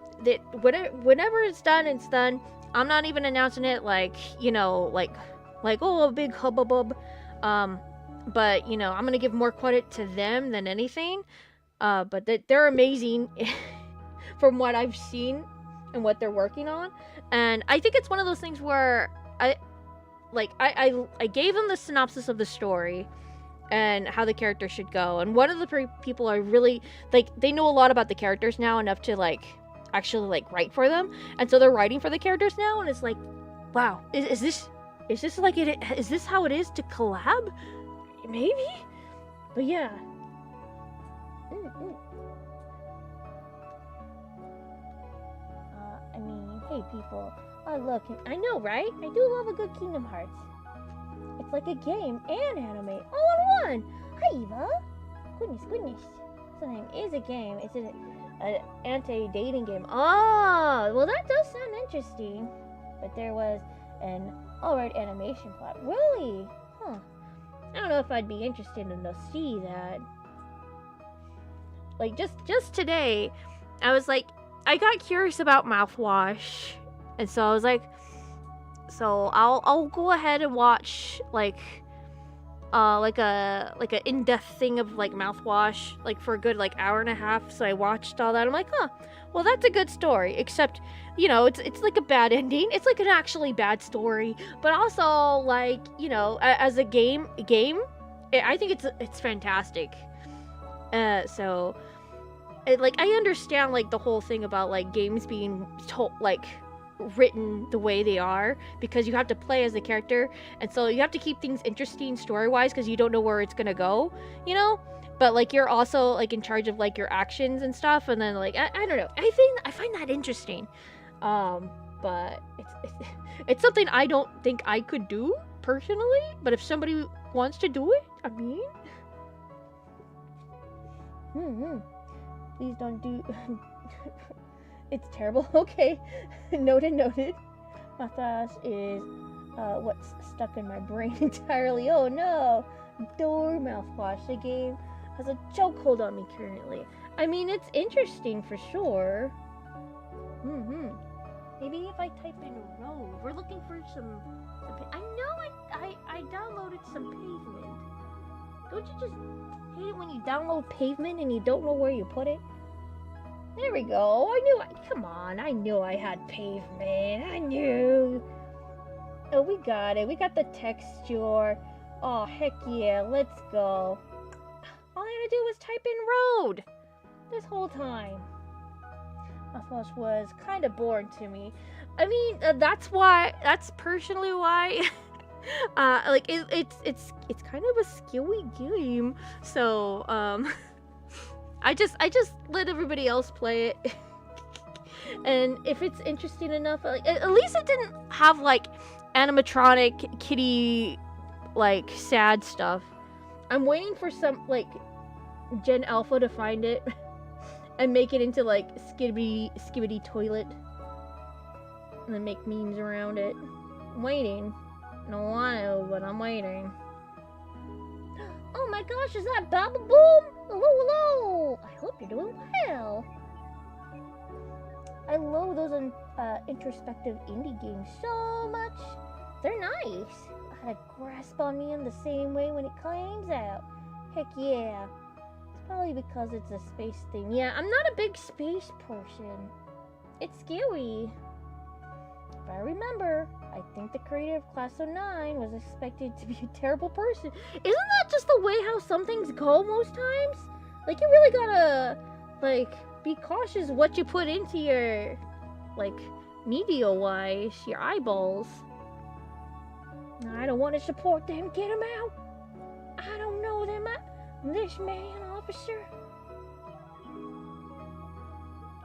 whenever it's done, it's done. I'm not even announcing it like, you know, like oh, a big hubbub. But you know, I'm gonna give more credit to them than anything. But they're amazing from what I've seen and what they're working on. And I think it's one of those things where I gave them the synopsis of the story and how the character should go, and one of the people I really like, they know a lot about the characters now enough to like actually like write for them, and so they're writing for the characters now, and it's like, wow, is this like it, is this how it is to collab? Maybe. But yeah. I mean, hey people, I know, right? I do love a good Kingdom Hearts. It's like a game and anime all in one. Hi, Eva. Goodness. So name is a game. It's an anti-dating game. Oh, well that does sound interesting. But there was an alright animation plot. Really? Huh. I don't know if I'd be interested in to see that. Like just today, I was like, I got curious about mouthwash, and so I was like, so I'll go ahead and watch like a in-depth thing of like mouthwash, like for a good like hour and a half. So I watched all that. I'm like, huh, well that's a good story, except, you know, it's like a bad ending. It's like an actually bad story, but also like, you know, as a game, I think it's fantastic. So. Like, I understand, like, the whole thing about, like, games being written the way they are, because you have to play as a character, and so you have to keep things interesting story-wise, because you don't know where it's gonna go, you know? But, like, you're also, like, in charge of, like, your actions and stuff, and then, like, I don't know. I find that interesting. But it's something I don't think I could do, personally, but if somebody wants to do it, I mean... Please don't do... It's terrible. Okay. Noted, noted. Mouthwash is what's stuck in my brain entirely. Oh no! Door mouthwash. The game has a chokehold on me currently. I mean, it's interesting for sure. Maybe if I type in road, we're looking for some. I know I downloaded some Pavement. Don't you just hate it when you download Pavement and you don't know where you put it? There we go. Come on, I knew I had Pavement. I knew. Oh, we got it. We got the texture. Oh, heck yeah. Let's go. All I had to do was type in road this whole time. Mouthwash was kind of boring to me. I mean, that's personally why. Like it's kind of a skilly game. So I just let everybody else play it. And if it's interesting enough, like, at least it didn't have like animatronic kitty like sad stuff. I'm waiting for some like Gen Alpha to find it and make it into like skibidi toilet and then make memes around it. I'm waiting. I don't want to, but I'm waiting. Oh my gosh, is that Baba Boom? Hello, hello. I hope you're doing well. I love those introspective indie games so much. They're nice. I had a grasp on me in the same way when it claims out. Heck yeah. It's probably because it's a space thing. Yeah, I'm not a big space person. It's scary. If I remember, I think the creator of Class of 9 was expected to be a terrible person. Isn't that just the way how some things go most times? Like, you really gotta, like, be cautious what you put into your, like, media-wise, your eyeballs. I don't want to support them. Get them out. I don't know them. This man, officer.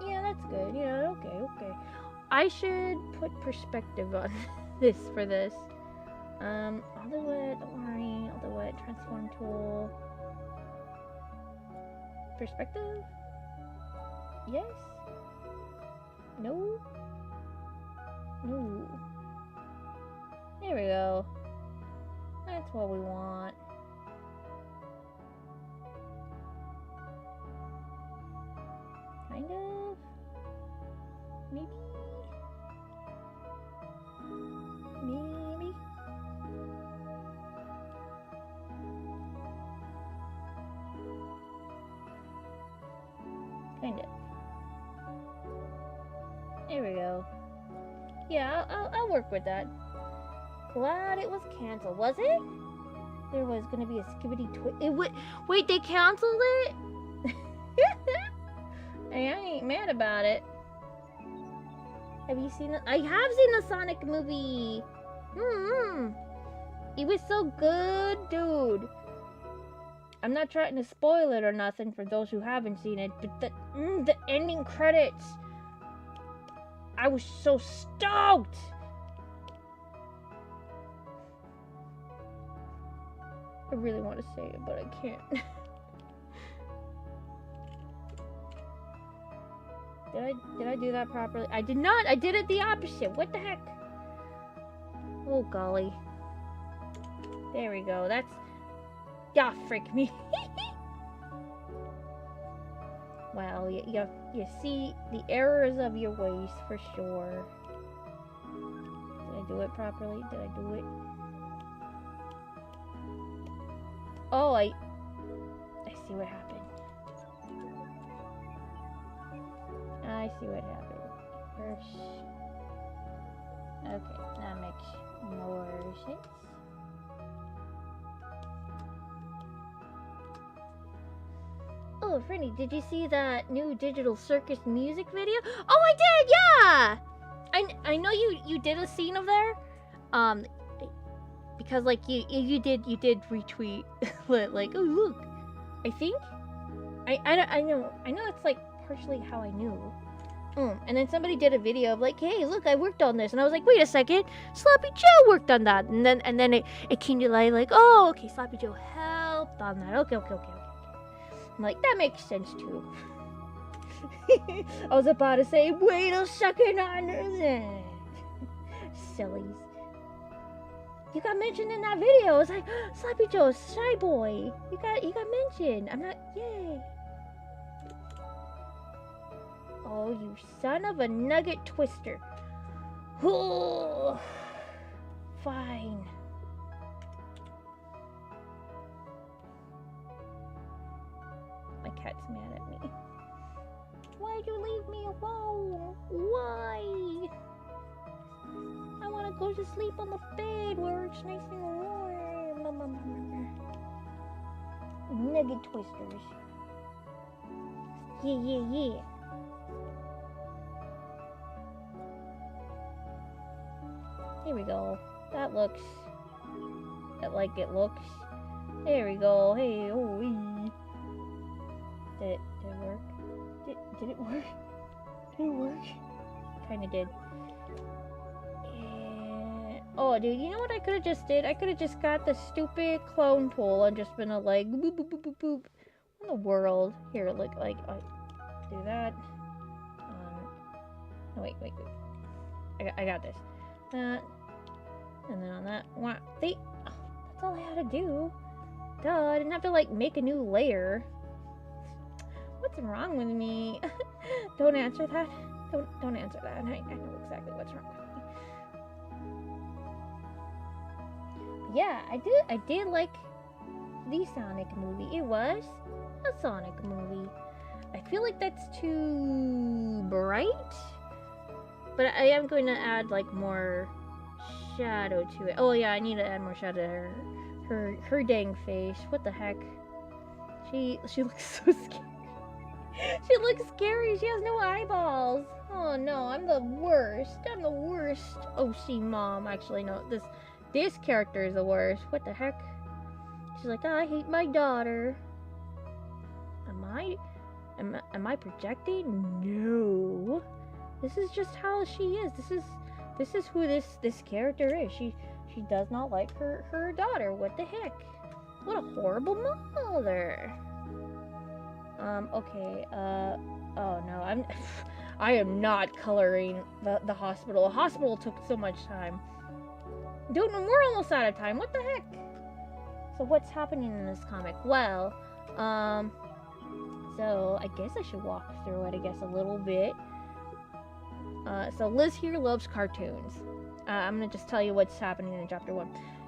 Yeah, that's good. Yeah, okay. I should put perspective on this for this. I'll do it. Don't worry. I'll do it. Transform tool. Perspective? Yes? No? No. There we go. That's what we want. Kind of. Maybe. Kind of. There we go. Yeah, I'll work with that. Glad it was canceled. Was it? There was gonna be a skibidi wait, they canceled it? Hey, I ain't mad about it. Have you seen it? I have seen the Sonic movie. It was so good, dude. I'm not trying to spoil it or nothing for those who haven't seen it, but the ending credits. I was so stoked. I really want to say it, but I can't. Did I do that properly? I did not. I did it the opposite. What the heck? Oh golly. There we go. That's... Yeah, frick me. Well, you see the errors of your ways for sure. Did I do it properly? Did I do it? Oh, I see what happened. I see what happened. First. Okay, that makes more sense. Oh, Freddy, did you see that new Digital Circus music video? Oh, I did, yeah! I know you did a scene of there. Because like you did retweet like, oh look. I think I know it's like partially how I knew. And then somebody did a video of like, hey, look, I worked on this, and I was like, wait a second, Sloppy Joe worked on that, and then it came to light like, oh, okay, Sloppy Joe helped on that. Okay. I'm like, that makes sense too. I was about to say, wait a second on that. Sillies. You got mentioned in that video. It's like, Sloppy Joe, Shy Boy. You got mentioned. I'm not, yay. Oh, you son of a nugget twister. Oh, fine. My cat's mad at me. Why'd you leave me alone? Why? I want to go to sleep on the bed where it's nice and warm. Nugget twisters. Yeah. Here we go. That looks like it looks. There we go. Hey, oh, wee. Did it work? Did it work? Did it work? Kinda did. And... oh, dude, you know what I could have just did? I could have just got the stupid clone tool and just been like, boop, boop, boop, boop, boop. What in the world? Here, like, do that. No, wait. I got this. That. And then on that. Wow. That's all I had to do. Duh, I didn't have to, like, make a new layer. What's wrong with me? Don't answer that. Don't answer that. I know exactly what's wrong with me. But yeah, I did like the Sonic movie. It was a Sonic movie. I feel like that's too bright, but I am going to add like more shadow to it. Oh yeah, I need to add more shadow to her dang face. What the heck? She looks so scary. She looks scary. She has no eyeballs. Oh no, I'm the worst. I'm the worst. Oh, mom. Actually, no. This character is the worst. What the heck? She's like, oh, I hate my daughter. Am I projecting? No. This is just how she is. This is who this character is. She does not like her daughter. What the heck? What a horrible mother. Okay, oh no, I am not coloring the hospital. The hospital took so much time. Dude, we're almost out of time. What the heck? So what's happening in this comic? Well, so I guess I should walk through it, I guess, a little bit. So Liz here loves cartoons. I'm gonna just tell you what's happening in chapter 1.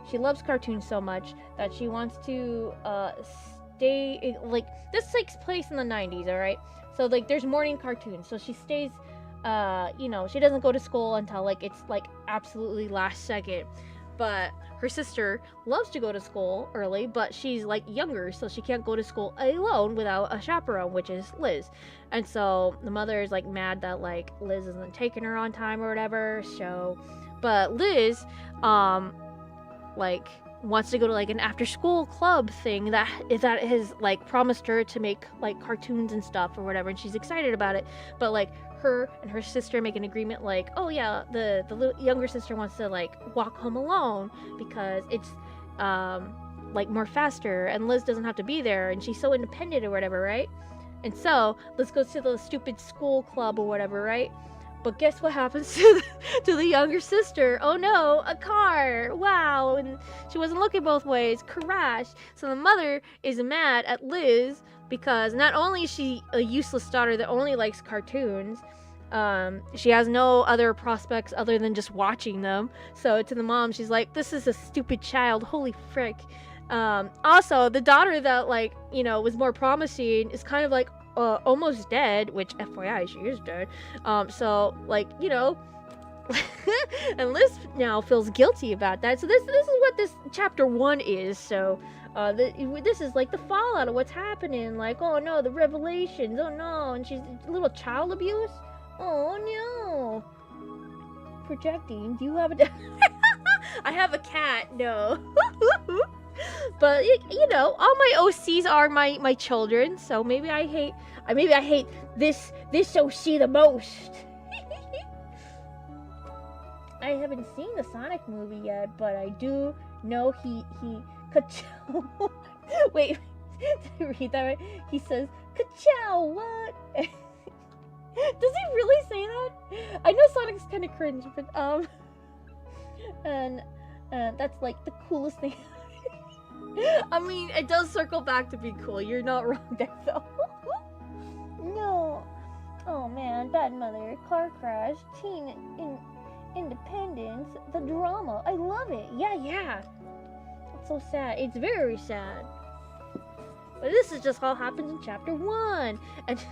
She loves cartoons so much that she wants to, like, this takes place in the 90s, alright? So, like, there's morning cartoons, so she stays, you know, she doesn't go to school until, like, it's, like, absolutely last second, but her sister loves to go to school early, but she's, like, younger, so she can't go to school alone without a chaperone, which is Liz, and so the mother is, like, mad that, like, Liz isn't taking her on time or whatever, so, but Liz, like, wants to go to like an after school club thing that has like promised her to make like cartoons and stuff or whatever, and she's excited about it, but like her and her sister make an agreement like, oh yeah, the little younger sister wants to like walk home alone because it's like more faster and Liz doesn't have to be there and she's so independent or whatever, right? And so Liz goes to the stupid school club or whatever, right? But guess what happens to the younger sister? Oh no, a car! Wow, and she wasn't looking both ways. Crash! So the mother is mad at Liz because not only is she a useless daughter that only likes cartoons, she has no other prospects other than just watching them. So to the mom, she's like, this is a stupid child, holy frick. Also, the daughter that, like, you know, was more promising is kind of like, almost dead, which FYI, she is dead. So, like, you know, and Liz now feels guilty about that. So this is what this chapter 1 is. So, this is like the fallout of what's happening. Like, oh no, the revelations. Oh no, and she's a little child abuse. Oh no. Projecting. Do you have a? I have a cat. No. But you know, all my OCs are my children, so maybe I hate this OC the most. I haven't seen the Sonic movie yet, but I do know he wait, did I read that right? He says, "Ka-chow, what?" Does he really say that? I know Sonic's kind of cringe, but and that's like the coolest thing. I mean, it does circle back to be cool. You're not wrong there, though. No. Oh man, bad mother, car crash, teen independence, the drama. I love it. Yeah. It's so sad. It's very sad. But this is just all happens in chapter 1. And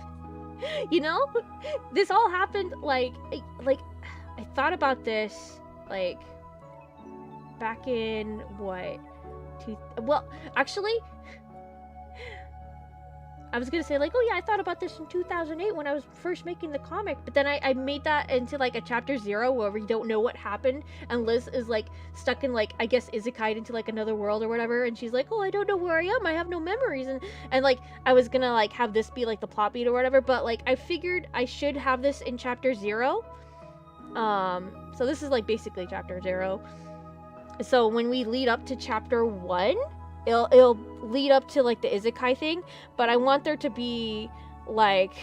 you know, this all happened like I thought about this like back in what? Well, actually, I was gonna say like, oh yeah, I thought about this in 2008 when I was first making the comic, but then I made that into like a chapter 0 where we don't know what happened, and Liz is like stuck in like, I guess, isekai into like another world or whatever, and she's like, oh, I don't know where I am, I have no memories, and like I was gonna like have this be like the plot beat or whatever, but like I figured I should have this in chapter 0. So this is like basically chapter 0. So when we lead up to chapter 1, it'll lead up to like the isekai thing, but I want there to be like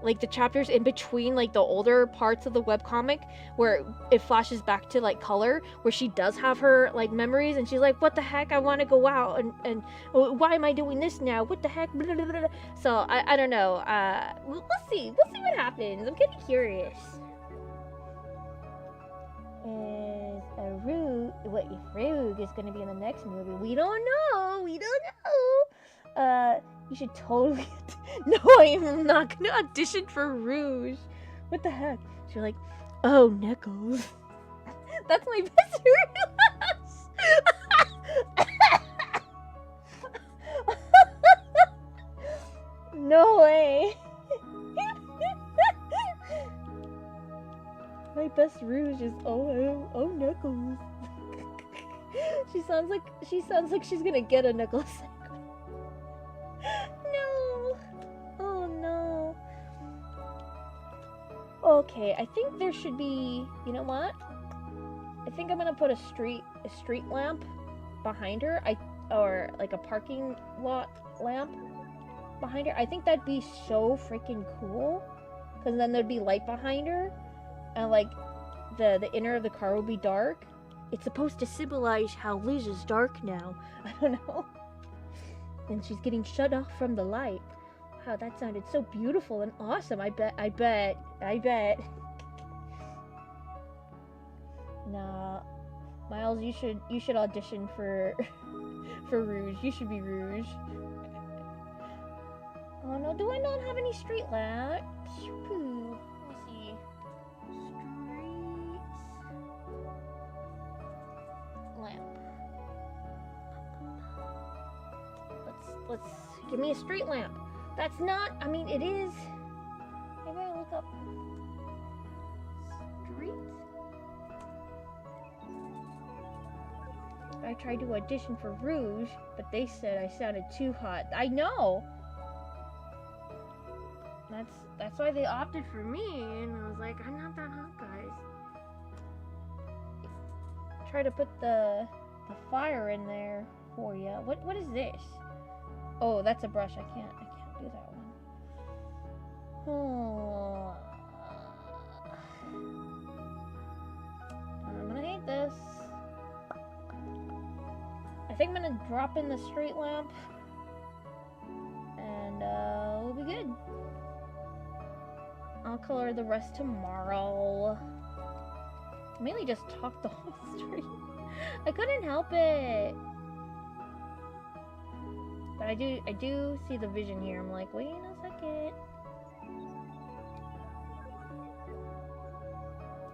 the chapters in between, like the older parts of the webcomic where it flashes back to like color, where she does have her like memories and she's like, what the heck, I want to go out and why am I doing this now, what the heck, blah, blah, blah, blah. So I don't know, we'll see what happens. I'm kind of curious. Is what if Rogue is gonna be in the next movie? We don't know. You should totally. No, I am not gonna audition for Rouge. What the heck? She's like, oh, Nickels. That's my best No way. My best Rouge is oh Knuckles. She sounds like she's gonna get a Knuckles. No. Oh no. Okay, I think there should be. You know what? I think I'm gonna put a street lamp behind her. Or like a parking lot lamp behind her. I think that'd be so freaking cool. Cause then there'd be light behind her. And like the inner of the car will be dark. It's supposed to symbolize how Liz is dark now. I don't know. And she's getting shut off from the light. Wow, that sounded so beautiful and awesome. I bet. Nah, Miles, you should audition for Rouge. You should be Rouge. Oh no, do I not have any street lamps? Pooh. Let's see. Lamp. Let's give me a street lamp. That's not, I mean, it is. Maybe I look up street. I tried to audition for Rouge, but they said I sounded too hot. I know. That's why they opted for me, and I was like, I'm not that hot, guys. Try to put the fire in there for you. What is this? Oh, that's a brush. I can't do that one. Oh. I'm gonna hate this. I think I'm gonna drop in the street lamp, and we'll be good. I'll color the rest tomorrow. I mainly just talked the whole stream. I couldn't help it. But I do see the vision here. I'm like, wait a second.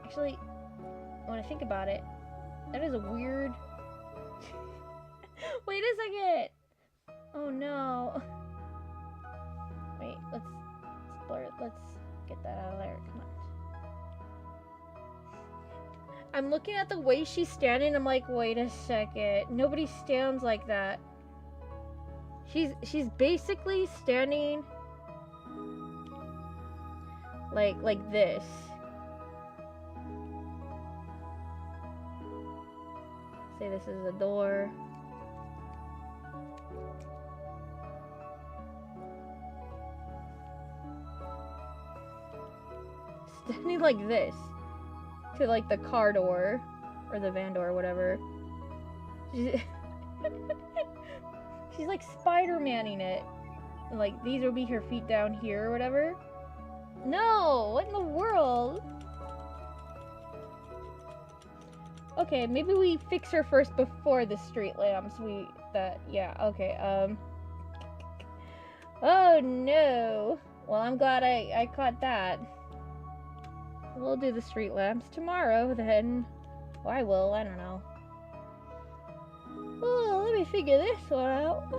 Actually, when I think about it, that is a weird. Wait a second. Oh no. Wait, let's blur it. Let's get that out of there. Come on. I'm looking at the way she's standing. I'm like, wait a second. Nobody stands like that. She's basically standing like this. Say this is a door. standing like this to like the car door or the van door or whatever. She's, she's like Spider-Manning it. Like these will be her feet down here or whatever. No, what in the world? Okay, maybe we fix her first before the street lamps. Yeah, okay, oh no. Well, I'm glad I caught that. We'll do the street lamps tomorrow then. Or I will, I don't know. Oh, let me figure this one out.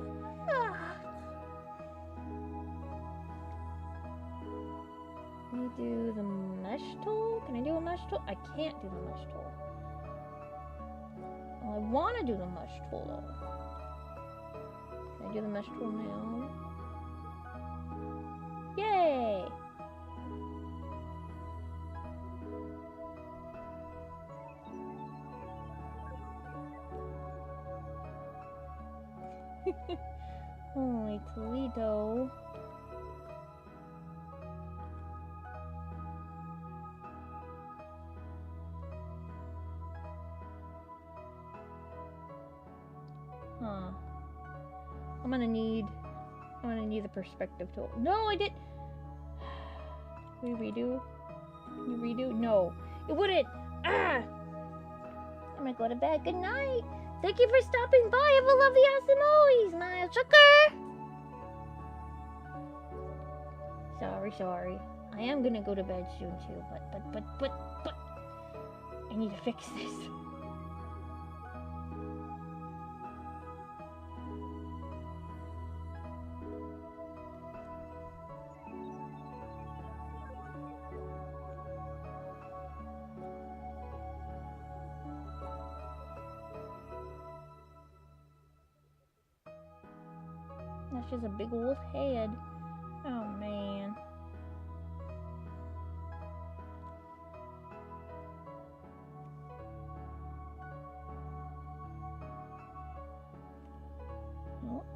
Can I do the mesh tool? Can I do a mesh tool? I can't do the mesh tool. Well, I want to do the mesh tool though. Can I do the mesh tool now? Yay! Holy Toledo. Huh. I'm gonna need the perspective tool. No, I did. We redo? You redo? No. It wouldn't. Ah! I'm gonna go to bed. Good night. Thank you for stopping by. Have a lovely awesome always, my sugar. Sorry. I am gonna go to bed soon too, but I need to fix this. That's just a big old head. Oh man.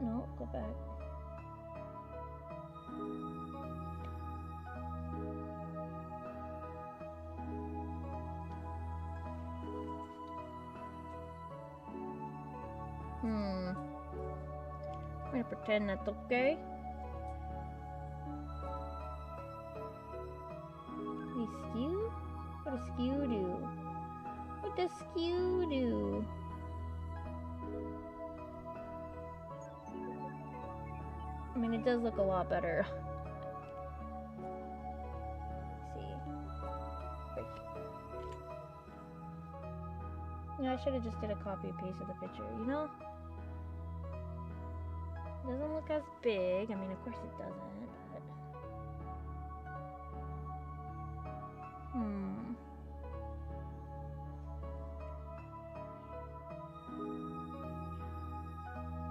No, go back. I'm gonna pretend that's okay. Skew? What does skew do? What does skew do? I mean, it does look a lot better. Let's see. Yeah, I should have just did a copy and paste of the picture, you know? It doesn't look as big. I mean, of course it doesn't, but...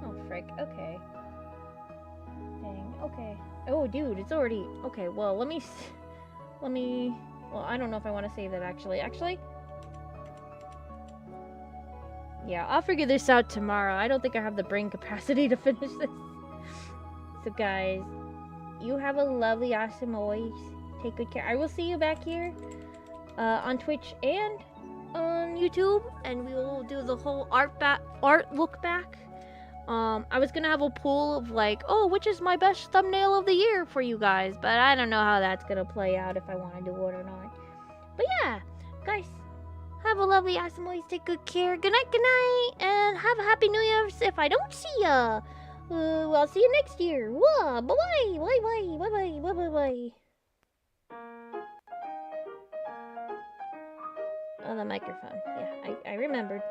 Oh, frick. Okay. Dang. Okay. Oh, dude, it's already... Okay, well, let me... Well, I don't know if I want to save that, actually. Yeah, I'll figure this out tomorrow. I don't think I have the brain capacity to finish this. So, guys, you have a lovely, awesome always. Take good care. I will see you back here on Twitch and on YouTube, and we will do the whole art look back. I was gonna have a poll of like, oh, which is my best thumbnail of the year for you guys, but I don't know how that's gonna play out, if I want to do it or not. But yeah, guys, have a lovely, awesome always. Take good care. Good night, and have a happy New Year if I don't see ya. I'll see you next year. Bye bye. Oh, the microphone. Yeah, I remembered.